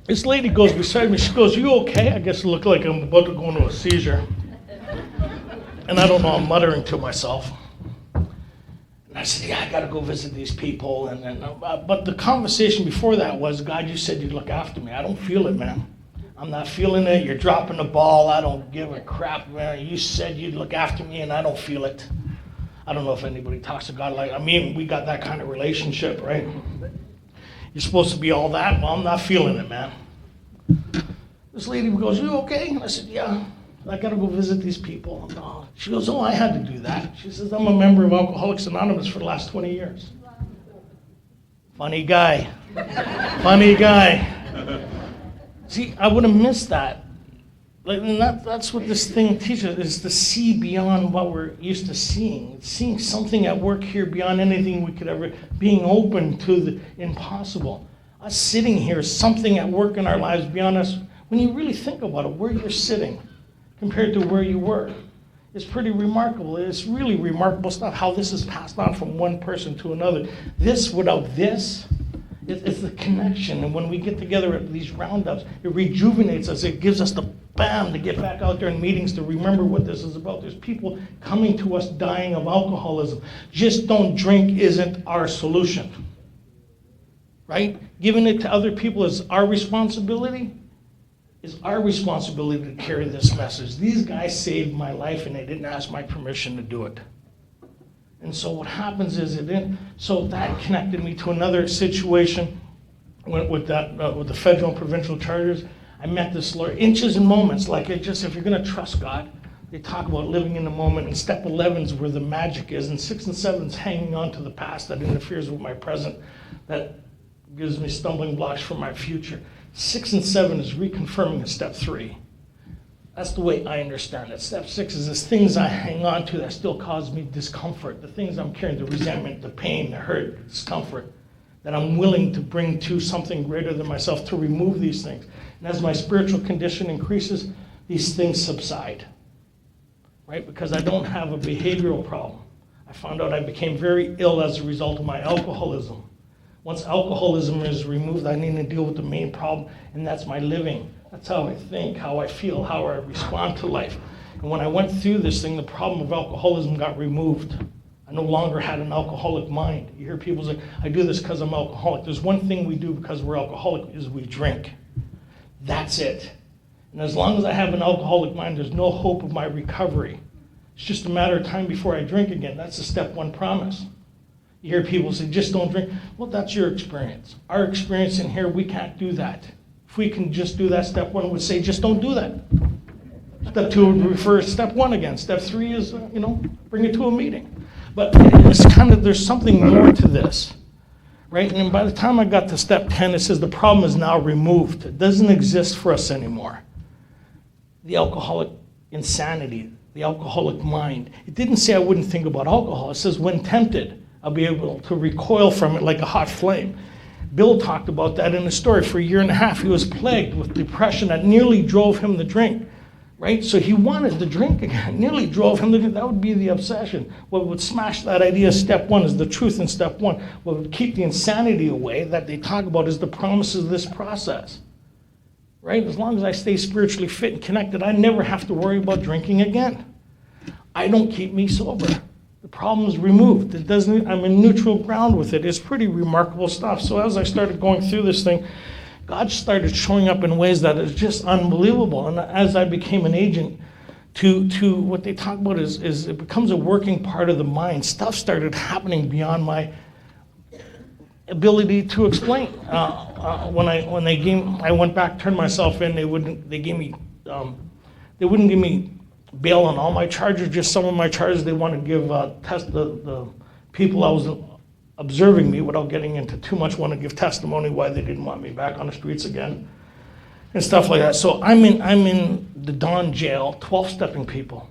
Speaker 1: This lady goes beside me, she goes, "You okay?" I guess it looked like I'm about to go into a seizure. And I don't know, I'm muttering to myself. And I said, "Yeah, I got to go visit these people." But the conversation before that was, "God, you said you'd look after me." I don't feel it, man. I'm not feeling it. You're dropping the ball. I don't give a crap, man. You said you'd look after me, and I don't feel it. I don't know if anybody talks to God like, we got that kind of relationship, right? You're supposed to be all that. Well, I'm not feeling it, man. This lady goes, "You okay?" And I said, "Yeah. I got to go visit these people." She goes, "Oh, I had to do that." She says, "I'm a member of Alcoholics Anonymous for the last 20 years. Funny guy. Funny guy. See, I would have missed that. That's what this thing teaches, is to see beyond what we're used to seeing. It's seeing something at work here beyond anything we could ever, being open to the impossible. Us sitting here is something at work in our lives beyond us. When you really think about it, where you're sitting compared to where you were, it's pretty remarkable. It's really remarkable stuff, how this is passed on from one person to another. This without this, it's the connection. And when we get together at these roundups, it rejuvenates us. It gives us the bam to get back out there in meetings to remember what this is about. There's people coming to us dying of alcoholism. Just don't drink isn't our solution. Right? Giving it to other people is our responsibility. It's our responsibility to carry this message. These guys saved my life and they didn't ask my permission to do it. And so what happens is so that connected me to another situation with the federal and provincial charters. I met this lawyer, inches and moments, like if you're gonna trust God, they talk about living in the moment, and step 11 is where the magic is, and 6 and 7 is hanging on to the past that interferes with my present, that gives me stumbling blocks for my future. 6 and 7 is reconfirming a step 3. That's the way I understand it. Step 6 is these things I hang on to that still cause me discomfort, the things I'm carrying, the resentment, the pain, the hurt, the discomfort, that I'm willing to bring to something greater than myself to remove these things. And as my spiritual condition increases, these things subside, right? Because I don't have a behavioral problem. I found out I became very ill as a result of my alcoholism. Once alcoholism is removed, I need to deal with the main problem, and that's my living. That's how I think, how I feel, how I respond to life. And when I went through this thing, the problem of alcoholism got removed. I no longer had an alcoholic mind. You hear people say, I do this because I'm alcoholic. There's one thing we do because we're alcoholic, is we drink. That's it. And as long as I have an alcoholic mind, there's no hope of my recovery. It's just a matter of time before I drink again. That's the step 1 promise. You hear people say, just don't drink. Well, that's your experience. Our experience in here, we can't do that. If we can just do that, step 1 would say, just don't do that. Step 2 would refer to step 1 again. Step 3 is, bring it to a meeting. But it's there's something more to this, right? And by the time I got to step 10, it says the problem is now removed. It doesn't exist for us anymore. The alcoholic insanity, the alcoholic mind. It didn't say I wouldn't think about alcohol. It says when tempted, I'll be able to recoil from it like a hot flame. Bill talked about that in the story. For a year and a half, he was plagued with depression that nearly drove him to drink, right? So he wanted to drink again, nearly drove him to drink. That would be the obsession. What would smash that idea, step 1, is the truth in step 1. What would keep the insanity away that they talk about is the promises of this process, right? As long as I stay spiritually fit and connected, I never have to worry about drinking again. I don't keep me sober. The problem is removed. I'm in neutral ground with it. It's pretty remarkable stuff. So as I started going through this thing, God started showing up in ways that is just unbelievable. And as I became an agent to what they talk about is it becomes a working part of the mind. Stuff started happening beyond my ability to explain. I went back, turned myself in. They wouldn't give me bail on all my charges, just some of my charges. They want to give the people I was observing me, without getting into too much, want to give testimony why they didn't want me back on the streets again and stuff like that. So I'm in the Don jail, 12-stepping people.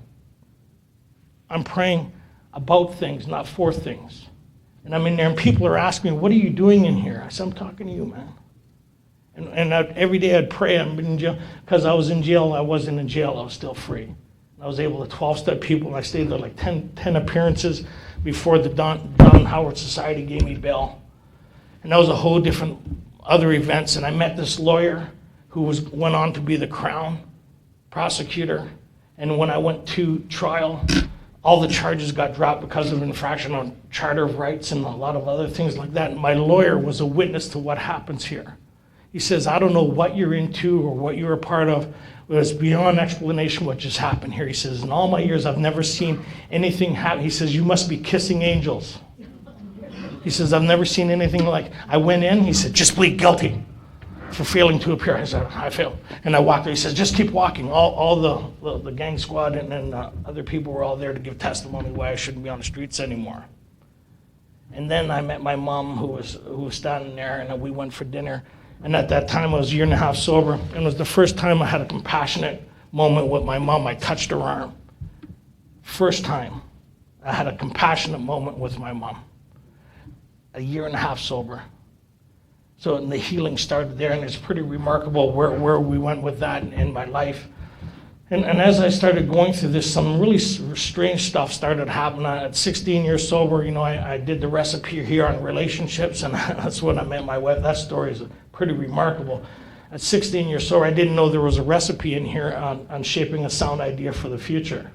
Speaker 1: I'm praying about things, not for things. And I'm in there and people are asking me, what are you doing in here? I said, I'm talking to you, man. And every day I'd pray. I'm in jail. Because I was in jail, I wasn't in jail, I was still free. I was able to 12-step people, and I stayed there like 10 appearances before the Don Howard Society gave me bail. And that was a whole different other events. And I met this lawyer who went on to be the Crown prosecutor. And when I went to trial, all the charges got dropped because of infraction on Charter of Rights and a lot of other things like that. And my lawyer was a witness to what happens here. He says, I don't know what you're into or what you're a part of. It was beyond explanation what just happened here. He says, in all my years, I've never seen anything happen. He says, you must be kissing angels. He says, I've never seen anything like. I went in, he said, just plead guilty for failing to appear. I said, I failed. And I walked there. He says, just keep walking. All the gang squad and other people were all there to give testimony why I shouldn't be on the streets anymore. And then I met my mom who was standing there, and we went for dinner. And at that time, I was a year and a half sober, and it was the first time I had a compassionate moment with my mom. I touched her arm. First time I had a compassionate moment with my mom. A year and a half sober. So the healing started there, and it's pretty remarkable where we went with that in my life. And as I started going through this, some really strange stuff started happening. At 16 years sober, I did the recipe here on relationships, and that's when I met my wife. That story is pretty remarkable. At 16 years sober, I didn't know there was a recipe in here on shaping a sound idea for the future.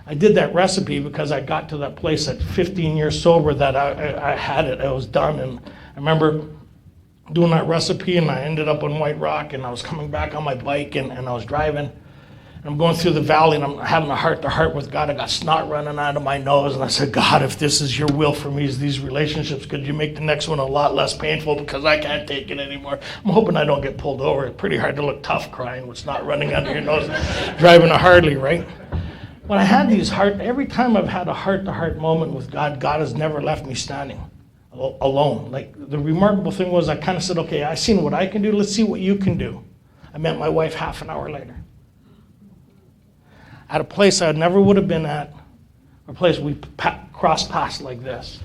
Speaker 1: I did that recipe because I got to that place at 15 years sober that I had it. I was done, and I remember doing that recipe, and I ended up on White Rock, and I was coming back on my bike, and I was driving. I'm going through the valley, and I'm having a heart-to-heart with God. I got snot running out of my nose, and I said, God, if this is your will for me, is these relationships, could you make the next one a lot less painful, because I can't take it anymore. I'm hoping I don't get pulled over. It's pretty hard to look tough crying with snot running out of your nose, driving a Harley, right? When I had every time I've had a heart-to-heart moment with God, God has never left me standing alone. Like, the remarkable thing was, I kind of said, okay, I've seen what I can do, let's see what you can do. I met my wife half an hour later. At a place I never would have been at, a place we crossed paths like this.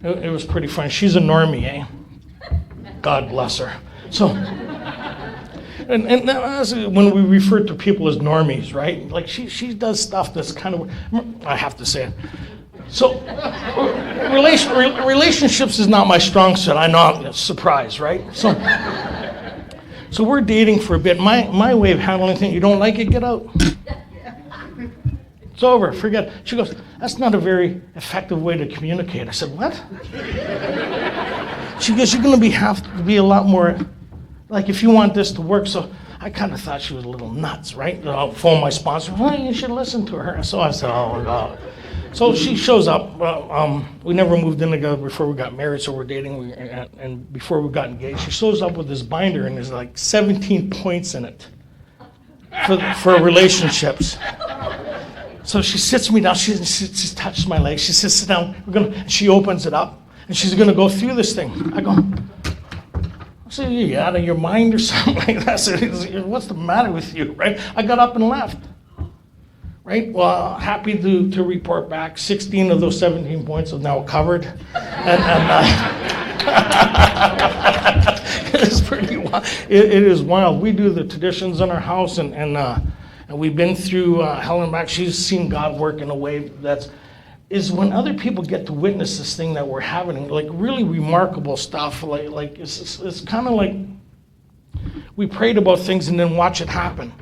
Speaker 1: It was pretty funny. She's a normie, eh? God bless her. So, and when we refer to people as normies, right? Like she does stuff that's kind of, I have to say it. So, relationships is not my strong suit. I know, surprise, right? So we're dating for a bit. My way of handling things, you don't like it, get out. It's over, forget it. She goes, that's not a very effective way to communicate. I said, what? She goes, you're going to have to be a lot more, like, if you want this to work. So I kind of thought she was a little nuts, right? I'll phone my sponsor, well, you should listen to her. So I said, oh, God. So she shows up. We never moved in together before we got married, so we're dating. And before we got engaged, she shows up with this binder, and there's like 17 points in it for relationships. So she sits me down. She touches my leg. She says, sit down. She opens it up, and she's going to go through this thing. I said, are you out of your mind or something like that? I said, what's the matter with you, right? I got up and left. Right? Well, happy to report back. 16 of those 17 points are now covered. It's pretty wild. It is wild. We do the traditions in our house, and we've been through hell and back. She's seen God work in a way is when other people get to witness this thing that we're having, like really remarkable stuff. Like it's kind of like we prayed about things and then watch it happen.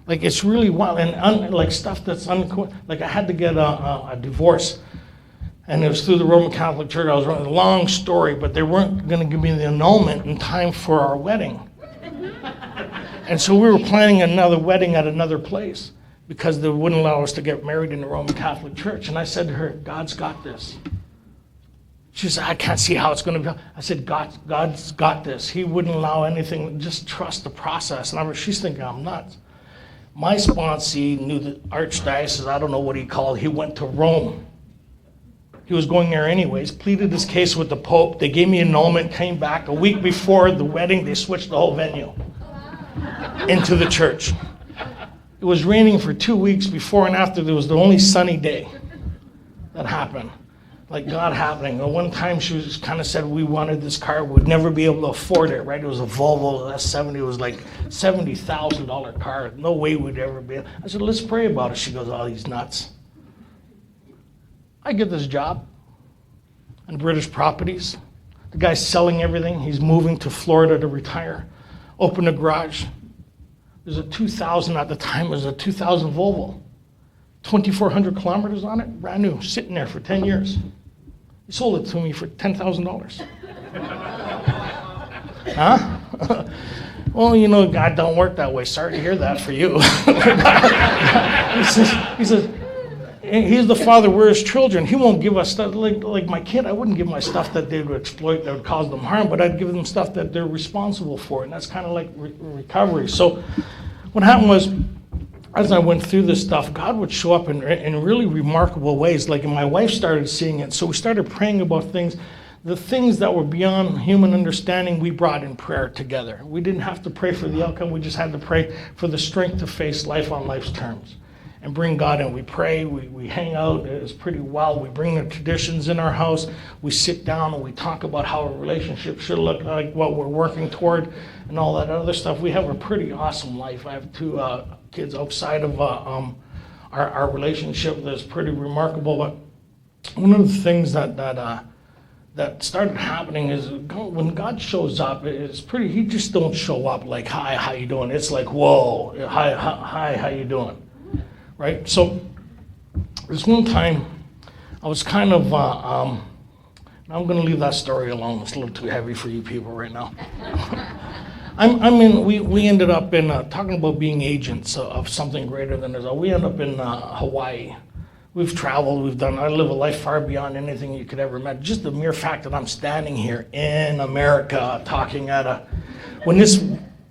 Speaker 1: Like, it's really wild, and like stuff that's like I had to get a divorce, and it was through the Roman Catholic Church. I was running a long story, but they weren't going to give me the annulment in time for our wedding. And so we were planning another wedding at another place because they wouldn't allow us to get married in the Roman Catholic Church. And I said to her, God's got this. She said, I can't see how it's going to be. I said, God's got this. He wouldn't allow anything. Just trust the process. And she's thinking I'm nuts. My sponsee knew the archdiocese, I don't know what he called, he went to Rome. He was going there anyways, pleaded his case with the Pope. They gave me annulment, came back. A week before the wedding, they switched the whole venue into the church. It was raining for 2 weeks before and after. There was the only sunny day that happened. Like God happening. And one time she was kind of said we wanted this car, would never be able to afford it, right? It was a Volvo S70. It was like $70,000 car. No way we'd ever be able. I said, let's pray about it. She goes, oh, he's nuts. I get this job in British Properties. The guy's selling everything. He's moving to Florida to retire. Open a garage. There's a 2000 at the time. It was a 2000 Volvo. 2,400 kilometers on it, brand new, sitting there for 10 years. He sold it to me for $10,000. Huh? Well, you know, God don't work that way. Sorry to hear that for you. he says, he's the father, we're his children. He won't give us stuff like my kid. I wouldn't give my stuff that they would exploit, that would cause them harm, but I'd give them stuff that they're responsible for, and that's kind of like recovery. So what happened was, as I went through this stuff, God would show up in really remarkable ways. Like, and my wife started seeing it, so we started praying about things. The things that were beyond human understanding, we brought in prayer together. We didn't have to pray for the outcome. We just had to pray for the strength to face life on life's terms and bring God in. We pray, we hang out. It's pretty wild. We bring the traditions in our house. We sit down and we talk about how a relationship should look like, what we're working toward, and all that other stuff. We have a pretty awesome life. I have two kids outside of our relationship that's pretty remarkable. But one of the things that started happening is when God shows up, it's pretty. He just don't show up like, hi, how you doing? It's like, whoa, hi, how you doing? Right? So this one time, I was kind of I'm going to leave that story alone. It's a little too heavy for you people right now. We ended up in, talking about being agents of something greater than us. We ended up in Hawaii. We've traveled, I live a life far beyond anything you could ever imagine. Just the mere fact that I'm standing here in America talking when this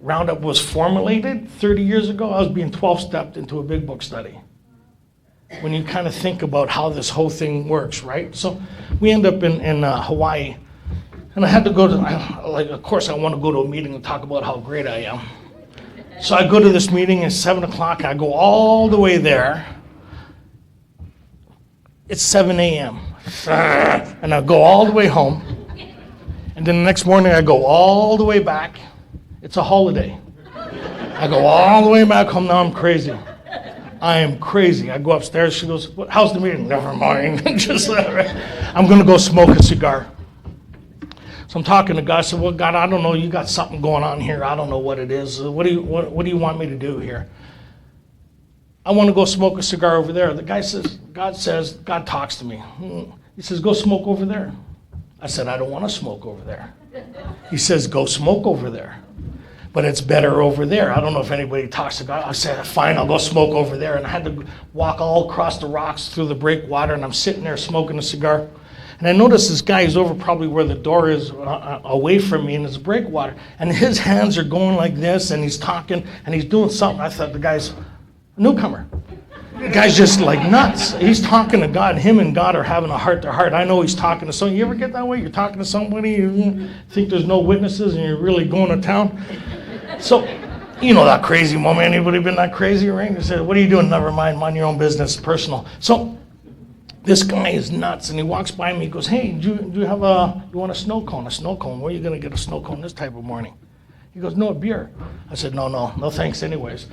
Speaker 1: roundup was formulated 30 years ago, I was being 12-stepped into a big book study. When you kind of think about how this whole thing works, right? So we end up in Hawaii, and I had to go to, of course I want to go to a meeting and talk about how great I am. So I go to this meeting at 7 o'clock, I go all the way there. It's 7 a.m. And I go all the way home, and then the next morning I go all the way back. It's a holiday. I go all the way back home, now I'm crazy. I am crazy. I go upstairs, she goes, how's the meeting? Never mind. I'm going to go smoke a cigar. So I'm talking to God. I said, well, God, I don't know. You got something going on here. I don't know what it is. What do you want me to do here? I want to go smoke a cigar over there. The guy says, God talks to me. He says, go smoke over there. I said, I don't want to smoke over there. He says, go smoke over there. But it's better over there. I don't know if anybody talks to God. I said, fine, I'll go smoke over there. And I had to walk all across the rocks through the breakwater, and I'm sitting there smoking a cigar. And I noticed this guy is over probably where the door is away from me, and it's breakwater. And his hands are going like this, and he's talking, and he's doing something. I thought the guy's a newcomer. The guy's just like nuts. He's talking to God. Him and God are having a heart-to-heart. I know he's talking to someone. You ever get that way? You're talking to somebody, you think there's no witnesses, and you're really going to town? So, you know that crazy moment. Anybody been that crazy, right? They said, what are you doing? Never mind, mind your own business, personal. So, this guy is nuts, and he walks by me. He goes, hey, do you want a snow cone? A snow cone? Where are you going to get a snow cone this type of morning? He goes, no, a beer. I said, no thanks anyways.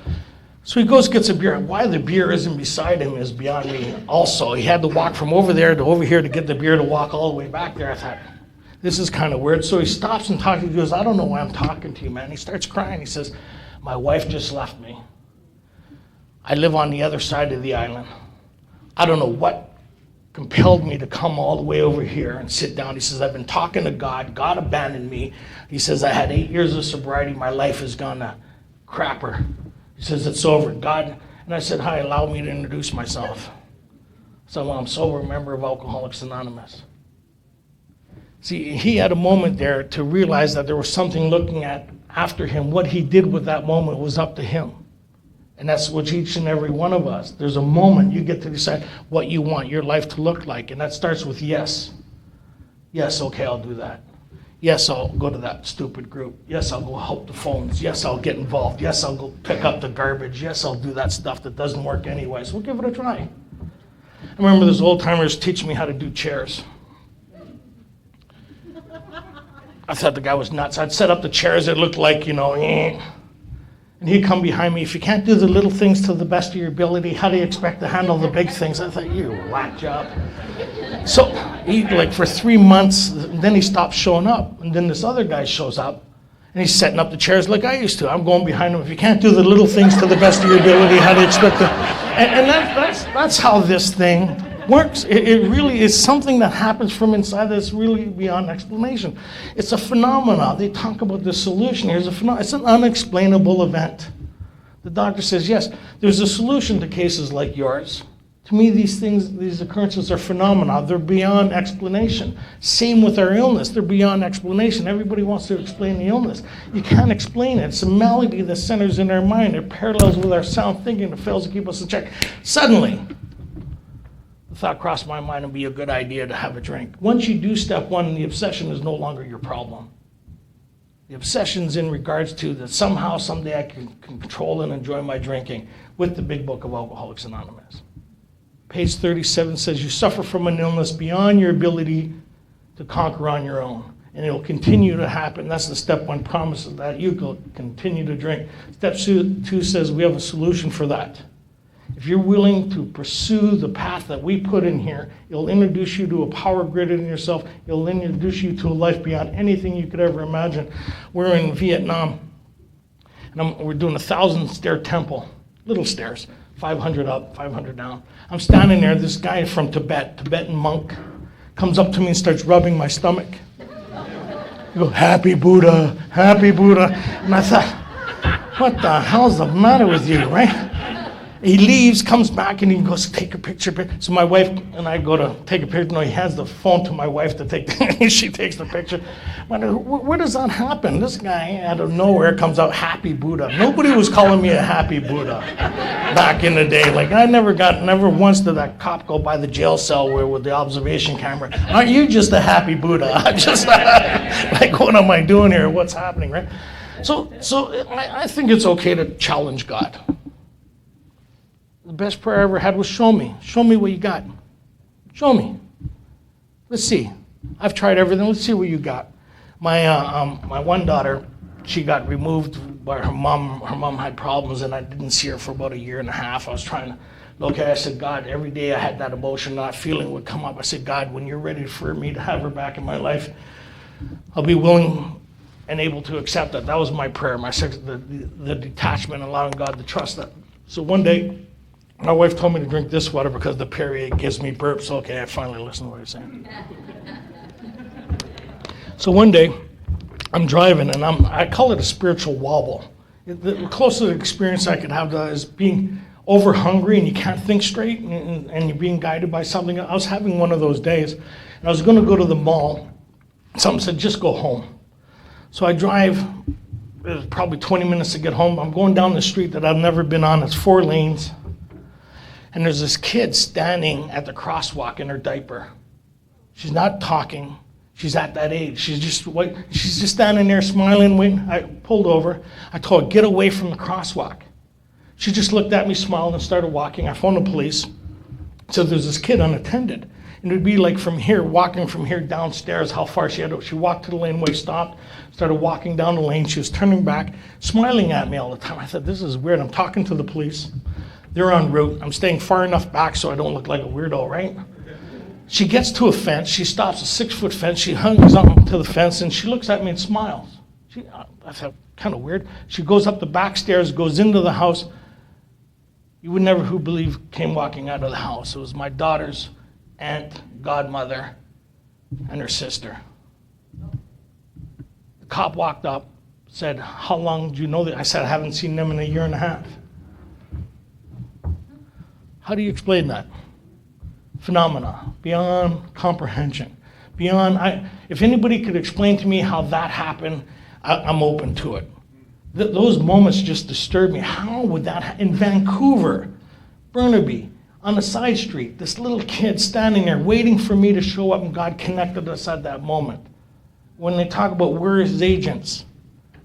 Speaker 1: So he goes, gets a beer. Why the beer isn't beside him is beyond me also. He had to walk from over there to over here to get the beer to walk all the way back there. I thought, this is kind of weird. So he stops and talks. He goes, I don't know why I'm talking to you, man. He starts crying. He says, my wife just left me. I live on the other side of the island. I don't know what compelled me to come all the way over here and sit down. He says, I've been talking to God. God abandoned me. He says, I had 8 years of sobriety. My life has gone to crapper. He says, it's over. God, and I said, hi, allow me to introduce myself. So well, I'm sober, member of Alcoholics Anonymous. See, he had a moment there to realize that there was something looking at after him. What he did with that moment was up to him. And that's what each and every one of us. There's a moment you get to decide what you want your life to look like. And that starts with yes. Yes, okay, I'll do that. Yes, I'll go to that stupid group. Yes, I'll go help the phones. Yes, I'll get involved. Yes, I'll go pick up the garbage. Yes, I'll do that stuff that doesn't work anyway. So we'll give it a try. I remember those old timers teaching me how to do chairs. I thought the guy was nuts. I'd set up the chairs that looked like, and he'd come behind me. If you can't do the little things to the best of your ability, how do you expect to handle the big things? I thought, you whack job. So he, for 3 months, then he stopped showing up. And then this other guy shows up, and he's setting up the chairs like I used to. I'm going behind him. If you can't do the little things to the best of your ability, how do you expect to? And that's how this thing works. It really is something that happens from inside that's really beyond explanation. It's a phenomenon. They talk about the solution. Here's a phenomenon. It's an unexplainable event. The doctor says, yes, there's a solution to cases like yours. To me, these occurrences are phenomena. They're beyond explanation. Same with our illness. They're beyond explanation. Everybody wants to explain the illness. You can't explain it. It's a malady that centers in our mind. It parallels with our sound thinking. It fails to keep us in check. Suddenly, the thought crossed my mind, it'd be a good idea to have a drink. Once you do step one, the obsession is no longer your problem. The obsession's in regards to that somehow, someday I can control and enjoy my drinking with the big book of Alcoholics Anonymous. Page 37 says, you suffer from an illness beyond your ability to conquer on your own. And it'll continue to happen. That's the step one promise, that you will continue to drink. Step two says we have a solution for that. If you're willing to pursue the path that we put in here, it'll introduce you to a power greater than yourself. It'll introduce you to a life beyond anything you could ever imagine. We're in Vietnam, and we're doing a 1,000-stair temple, little stairs, 500 up, 500 down. I'm standing there, this guy from Tibet, Tibetan monk, comes up to me and starts rubbing my stomach. He goes, happy Buddha, happy Buddha. And I thought, what the hell's the matter with you, right? He leaves, comes back, and he goes, take a picture. So my wife and I go to take a picture. No, he hands the phone to my wife to take she takes the picture. Where does that happen? This guy out of nowhere comes out, happy Buddha. Nobody was calling me a happy Buddha back in the day. Like, never once did that cop go by the jail cell with the observation camera. Aren't you just a happy Buddha? I'm just like, what am I doing here? What's happening, right? So I think it's okay to challenge God. The best prayer I ever had was, show me what you got. Show me. Let's see. I've tried everything. Let's see what you got. My one daughter, she got removed by her mom. Her mom had problems, and I didn't see her for about a year and a half. I was trying to look at her. I said, God, every day I had that emotion, that feeling would come up. I said, God, when you're ready for me to have her back in my life, I'll be willing and able to accept that. That was my prayer, the detachment, allowing God to trust that. So one day, my wife told me to drink this water because the Perrier gives me burps. Okay, I finally listened to what you're saying. So one day, I'm driving, and I call it a spiritual wobble. The closest experience I could have to that is being over hungry and you can't think straight, and you're being guided by something. I was having one of those days, and I was going to go to the mall. Someone said, just go home. So I drive. It was probably 20 minutes to get home. I'm going down the street that I've never been on. It's 4 lanes. And there's this kid standing at the crosswalk in her diaper. She's not talking. She's at that age. She's just standing there smiling, waiting. I pulled over. I told her, get away from the crosswalk. She just looked at me, smiled, and started walking. I phoned the police. So there's this kid unattended. And it would be like from here, walking from here downstairs, how far she had to. She walked to the laneway, stopped, started walking down the lane. She was turning back, smiling at me all the time. I thought, this is weird. I'm talking to the police. They're en route. I'm staying far enough back so I don't look like a weirdo, right? She gets to a fence. She stops a 6-foot fence. She hangs on to the fence, and she looks at me and smiles. I thought, kind of weird. She goes up the back stairs, goes into the house. You would never believe came walking out of the house. It was my daughter's aunt, godmother, and her sister. The cop walked up, said, how long do you know that? I said, I haven't seen them in a year and a half. How do you explain that? Phenomena, beyond comprehension. If anybody could explain to me how that happened, I'm open to it. Those moments just disturb me. How would that, in Vancouver, Burnaby, on a side street, this little kid standing there waiting for me to show up, and God connected us at that moment. When they talk about where is agents,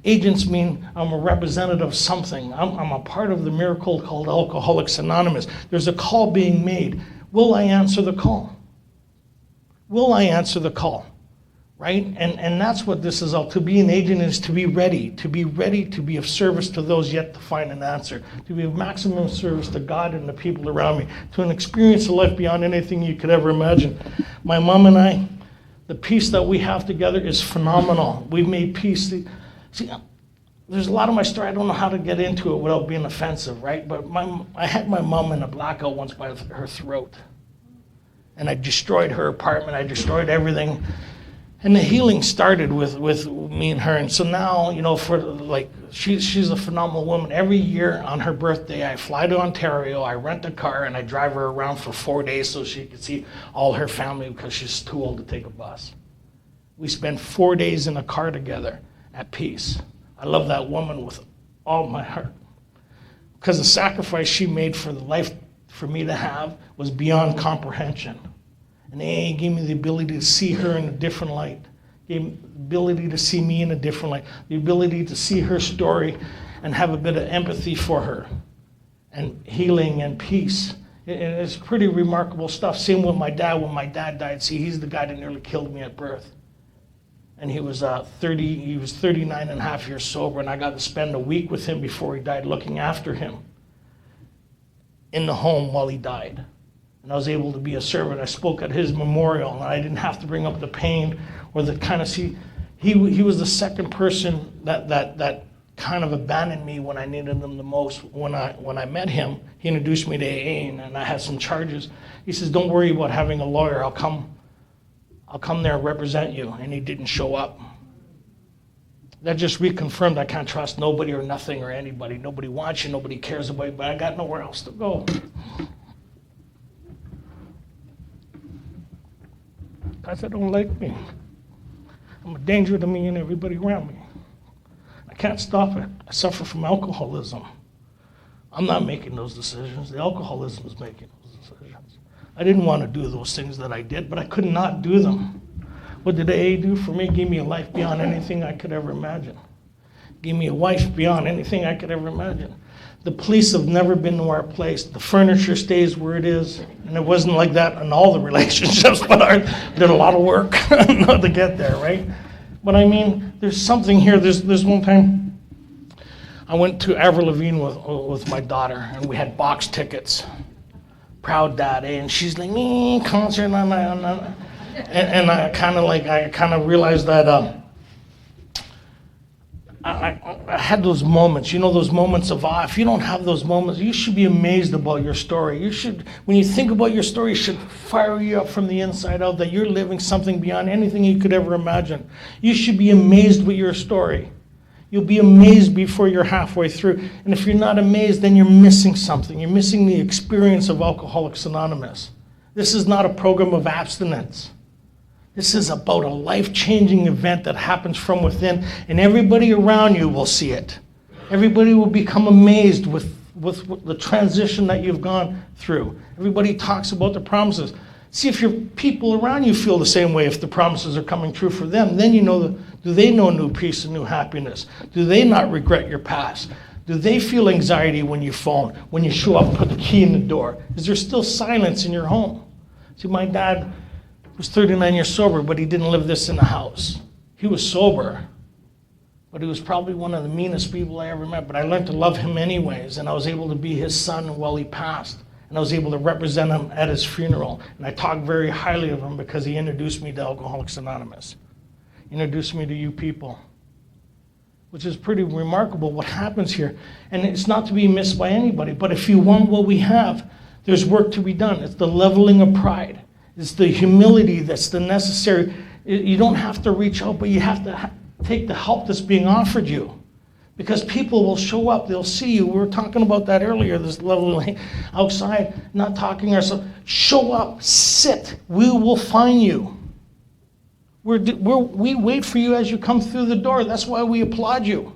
Speaker 1: agents mean I'm a representative of something. I'm a part of the miracle called Alcoholics Anonymous. There's a call being made. Will I answer the call? Will I answer the call? Right? And that's what this is all. To be an agent is to be ready to be of service to those yet to find an answer, to be of maximum service to God and the people around me, to an experience of life beyond anything you could ever imagine. My mom and I, the peace that we have together is phenomenal. We've made peace. See, there's a lot of my story, I don't know how to get into it without being offensive, right? But I had my mom in a blackout once by her throat. And I destroyed her apartment, I destroyed everything. And the healing started with me and her. And so now, she's a phenomenal woman. Every year on her birthday, I fly to Ontario, I rent a car, and I drive her around for 4 days so she could see all her family because she's too old to take a bus. We spend 4 days in a car together at peace. I love that woman with all my heart. Because the sacrifice she made for the life for me to have was beyond comprehension. And AA gave me the ability to see her in a different light, gave me the ability to see me in a different light, the ability to see her story and have a bit of empathy for her, and healing and peace. And it's pretty remarkable stuff. Same with my dad. When my dad died, see, he's the guy that nearly killed me at birth. And he was 39 and a half years sober, and I got to spend a week with him before he died, looking after him in the home while he died. And I was able to be a servant. I spoke at his memorial, and I didn't have to bring up the pain or the kind of, he was the second person that kind of abandoned me when I needed him the most. When I met him, he introduced me to AA, and I had some charges. He says, don't worry about having a lawyer. I'll come I'll come there and represent you. And he didn't show up. That just reconfirmed I can't trust nobody or nothing or anybody. Nobody wants you, nobody cares about you, but I got nowhere else to go. Guys that don't like me. I'm a danger to me and everybody around me. I can't stop it. I suffer from alcoholism. I'm not making those decisions. The alcoholism is making those decisions. I didn't want to do those things that I did, but I could not do them. What did AA do for me? Give me a life beyond anything I could ever imagine. Give me a wife beyond anything I could ever imagine. The police have never been to our place. The furniture stays where it is. And it wasn't like that in all the relationships, but I did a lot of work to get there, right? But I mean, there's something here. There's one time I went to Avril Lavigne with my daughter, and we had box tickets. Proud dad, eh? And she's like, concert, and I kind of realized that I had those moments, those moments of awe. If you don't have those moments, you should be amazed about your story. When you think about your story, it should fire you up from the inside out that you're living something beyond anything you could ever imagine. You should be amazed with your story. You'll be amazed before you're halfway through. And if you're not amazed, then you're missing something. You're missing the experience of Alcoholics Anonymous. This is not a program of abstinence. This is about a life-changing event that happens from within, and everybody around you will see it. Everybody will become amazed with the transition that you've gone through. Everybody talks about the promises. See if your people around you feel the same way, if the promises are coming true for them. Then you know, do they know new peace and new happiness? Do they not regret your past? Do they feel anxiety when you phone, when you show up and put the key in the door? Is there still silence in your home? See, my dad was 39 years sober, but he didn't live this in the house. He was sober, but he was probably one of the meanest people I ever met. But I learned to love him anyways, and I was able to be his son while he passed. And I was able to represent him at his funeral. And I talk very highly of him because he introduced me to Alcoholics Anonymous. He introduced me to you people, which is pretty remarkable what happens here. And it's not to be missed by anybody. But if you want what we have, there's work to be done. It's the leveling of pride. It's the humility that's the necessary. You don't have to reach out, but you have to take the help that's being offered you. Because people will show up, they'll see you. We were talking about that earlier, this leveling outside, not talking ourselves. Show up, sit, we will find you. We wait for you as you come through the door. That's why we applaud you.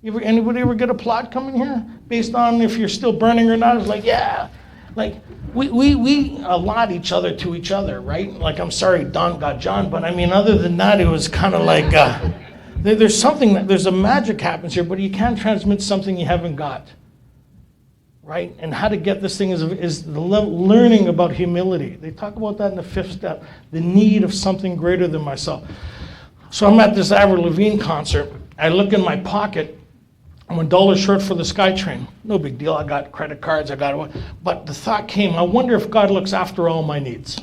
Speaker 1: Anybody ever get applaud coming here? Based on if you're still burning or not? It's like, yeah. Like, we allot each other to each other, right? Like, I'm sorry, Don got John, but I mean, other than that, it was kind of like, there's a magic happens here, but you can't transmit something you haven't got, right? And how to get this thing is the learning about humility. They talk about that in the 5th step, the need of something greater than myself. So I'm at this Avril Lavigne concert. I look in my pocket. I'm $1 short for the SkyTrain. No big deal. I got credit cards. But the thought came, I wonder if God looks after all my needs.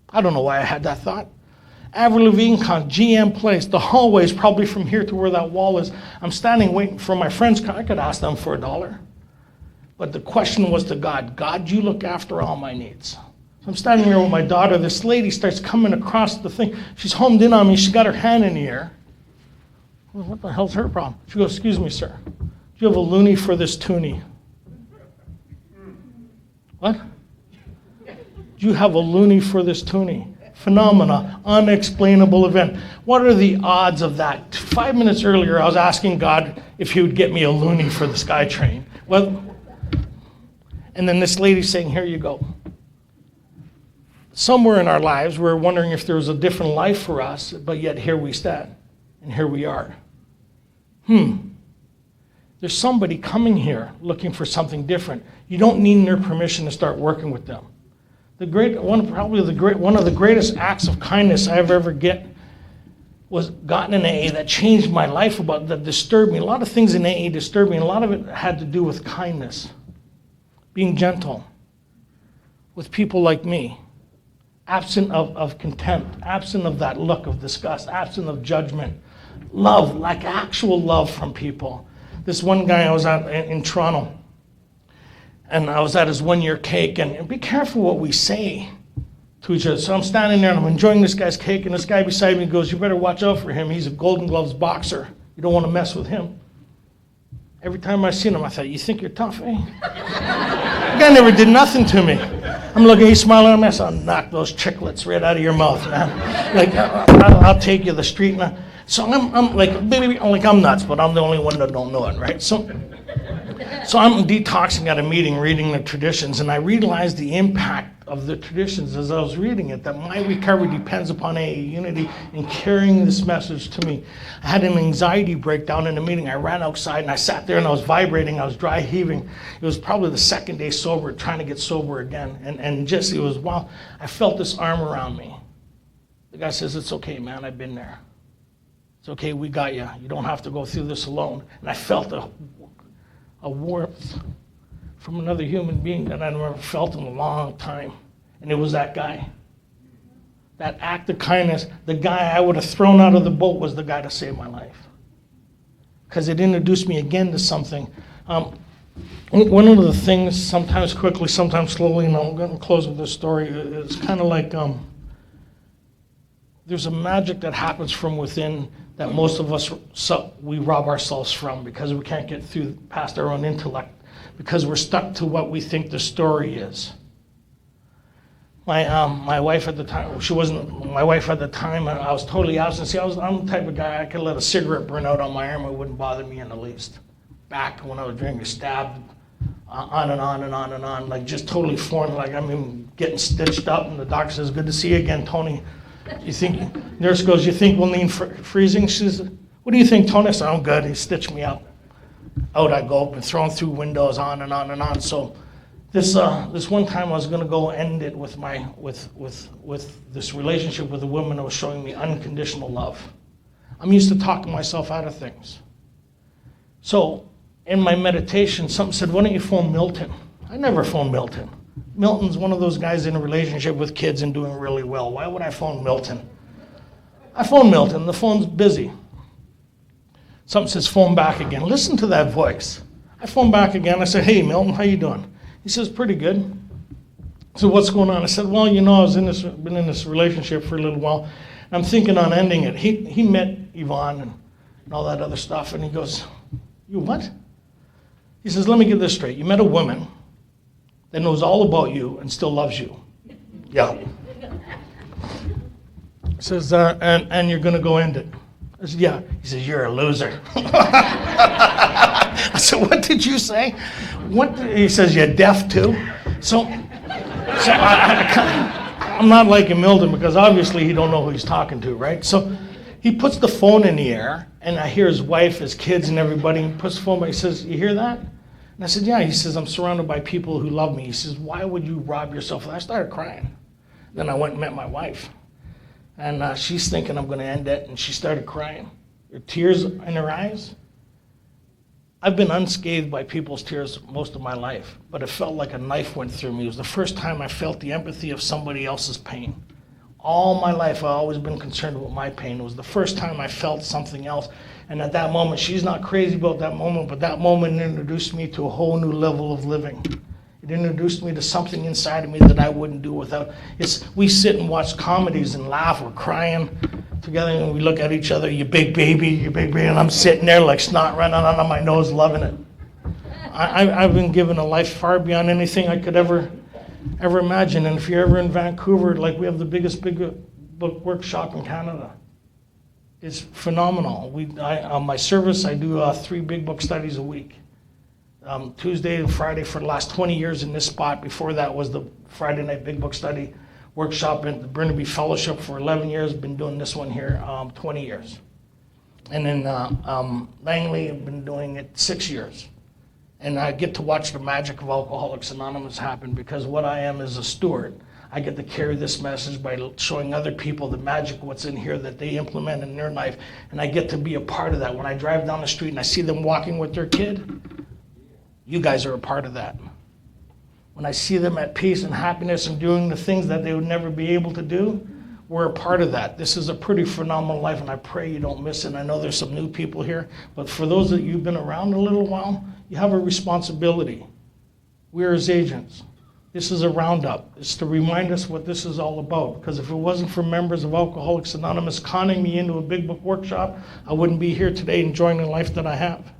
Speaker 1: I don't know why I had that thought. Avril Lavigne GM Place. The hallway is probably from here to where that wall is. I'm standing waiting for my friends. I could ask them for $1. But the question was to God, God, you look after all my needs. So I'm standing here with my daughter. This lady starts coming across the thing. She's homed in on me. She's got her hand in the air. Well, what the hell's her problem? She goes, excuse me, sir. Do you have a loony for this toonie? What? Do you have a loony for this toonie? Phenomena, unexplainable event. What are the odds of that? 5 minutes earlier, I was asking God if he would get me a loony for the SkyTrain. Well, and then this lady's saying, here you go. Somewhere in our lives, we're wondering if there was a different life for us, but yet here we stand, and here we are. There's somebody coming here looking for something different. You don't need their permission to start working with them. One of the greatest acts of kindness I've ever was gotten in AA that changed my life, that disturbed me. A lot of things in AA disturbed me, and a lot of it had to do with kindness, being gentle with people like me, absent of contempt, absent of that look of disgust, absent of judgment, love, like actual love from people. This one guy I was at in Toronto, and I was at his 1-year cake, and be careful what we say. to each other. So I'm standing there and I'm enjoying this guy's cake, and this guy beside me goes, "You better watch out for him. He's a Golden Gloves boxer. You don't want to mess with him." Every time I seen him, I thought, "You think you're tough, eh?" The guy never did nothing to me. I'm looking, he's smiling at me. I said, "I'll knock those chiclets right out of your mouth, man. Like, I'll take you to the street." So I'm like, baby, like I'm nuts, but I'm the only one that don't know it, right? So I'm detoxing at a meeting, reading the traditions, and I realized the impact of the traditions as I was reading it, that my recovery depends upon AA unity and carrying this message to me. I had an anxiety breakdown in the meeting. I ran outside and I sat there and I was vibrating, I was dry heaving. It was probably the second day sober, trying to get sober again. And just, it was, wow, I felt this arm around me. The guy says, "It's okay, man, I've been there. It's okay, we got you. You don't have to go through this alone." And I felt a warmth from another human being that I'd never felt in a long time. And it was that guy. That act of kindness, the guy I would have thrown out of the boat was the guy to save my life. Because it introduced me again to something. One of the things, sometimes quickly, sometimes slowly, and I'm going to close with this story, it's kind of like there's a magic that happens from within that most of us, we rob ourselves from because we can't get through past our own intellect, because we're stuck to what we think the story is. My wife at the time, she wasn't my wife at the time, I was totally absent. See, I'm the type of guy, I could let a cigarette burn out on my arm, it wouldn't bother me in the least. Back when I was drinking, stabbed, on and on and on and on, like just totally foreign, like I'm getting stitched up, and the doctor says, "Good to see you again, Tony. You think," nurse goes, "You think we'll need freezing?" She says, "What do you think, Tony?" I said, "I'm good." He stitched me up. Out I go, been thrown through windows, on and on and on. So this one time I was going to go end it with this relationship with a woman that was showing me unconditional love. I'm used to talking myself out of things. So in my meditation, something said, "Why don't you phone Milton?" I never phoned Milton. Milton's one of those guys in a relationship with kids and doing really well. Why would I phone Milton? I phoned Milton. The phone's busy. Something says, "Phone back again." Listen to that voice. I phoned back again. I said, "Hey, Milton, how you doing?" He says, "Pretty good." So what's going on? I said, "Well, you know, been in this relationship for a little while. I'm thinking on ending it." He met Yvonne and all that other stuff, and he goes, "You what?" He says, "Let me get this straight. You met a woman that knows all about you and still loves you." "Yeah." He says, and you're going to go end it." I said, "Yeah." He says, "You're a loser." I said, "What did you say?" He says, "You're deaf too?" So I'm not liking Milton because obviously he don't know who he's talking to, right? So he puts the phone in the air, and I hear his wife, his kids, and everybody. He puts the phone back. He says, "You hear that?" And I said, "Yeah." He says, "I'm surrounded by people who love me." He says, "Why would you rob yourself?" And I started crying. Then I went and met my wife. And she's thinking I'm going to end it, and she started crying. Her tears in her eyes. I've been unscathed by people's tears most of my life, but it felt like a knife went through me. It was the first time I felt the empathy of somebody else's pain. All my life, I've always been concerned with my pain. It was the first time I felt something else. And at that moment, she's not crazy about that moment, but that moment introduced me to a whole new level of living. It introduced me to something inside of me that I wouldn't do without. We sit and watch comedies and laugh. We're crying together, and we look at each other, "You big baby, and I'm sitting there like snot running out of my nose, loving it. I've been given a life far beyond anything I could ever imagine. And if you're ever in Vancouver, like we have the biggest big book workshop in Canada. It's phenomenal. My service, I do 3 big book studies a week. Tuesday and Friday for the last 20 years in this spot. Before that was the Friday night big book study workshop in the Burnaby Fellowship for 11 years. Been doing this one here 20 years. And then Langley, I've been doing it 6 years. And I get to watch the magic of Alcoholics Anonymous happen, because what I am is a steward. I get to carry this message by showing other people the magic what's in here that they implement in their life. And I get to be a part of that. When I drive down the street and I see them walking with their kid, you guys are a part of that. When I see them at peace and happiness and doing the things that they would never be able to do, we're a part of that. This is a pretty phenomenal life, and I pray you don't miss it. I know there's some new people here, but for those that you've been around a little while, you have a responsibility. We're his agents. This is a roundup. It's to remind us what this is all about. Because if it wasn't for members of Alcoholics Anonymous conning me into a big book workshop, I wouldn't be here today enjoying the life that I have.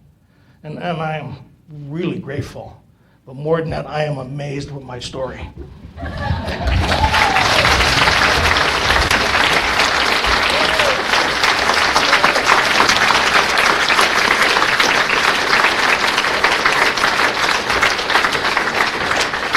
Speaker 1: And I am really grateful. But more than that, I am amazed with my story.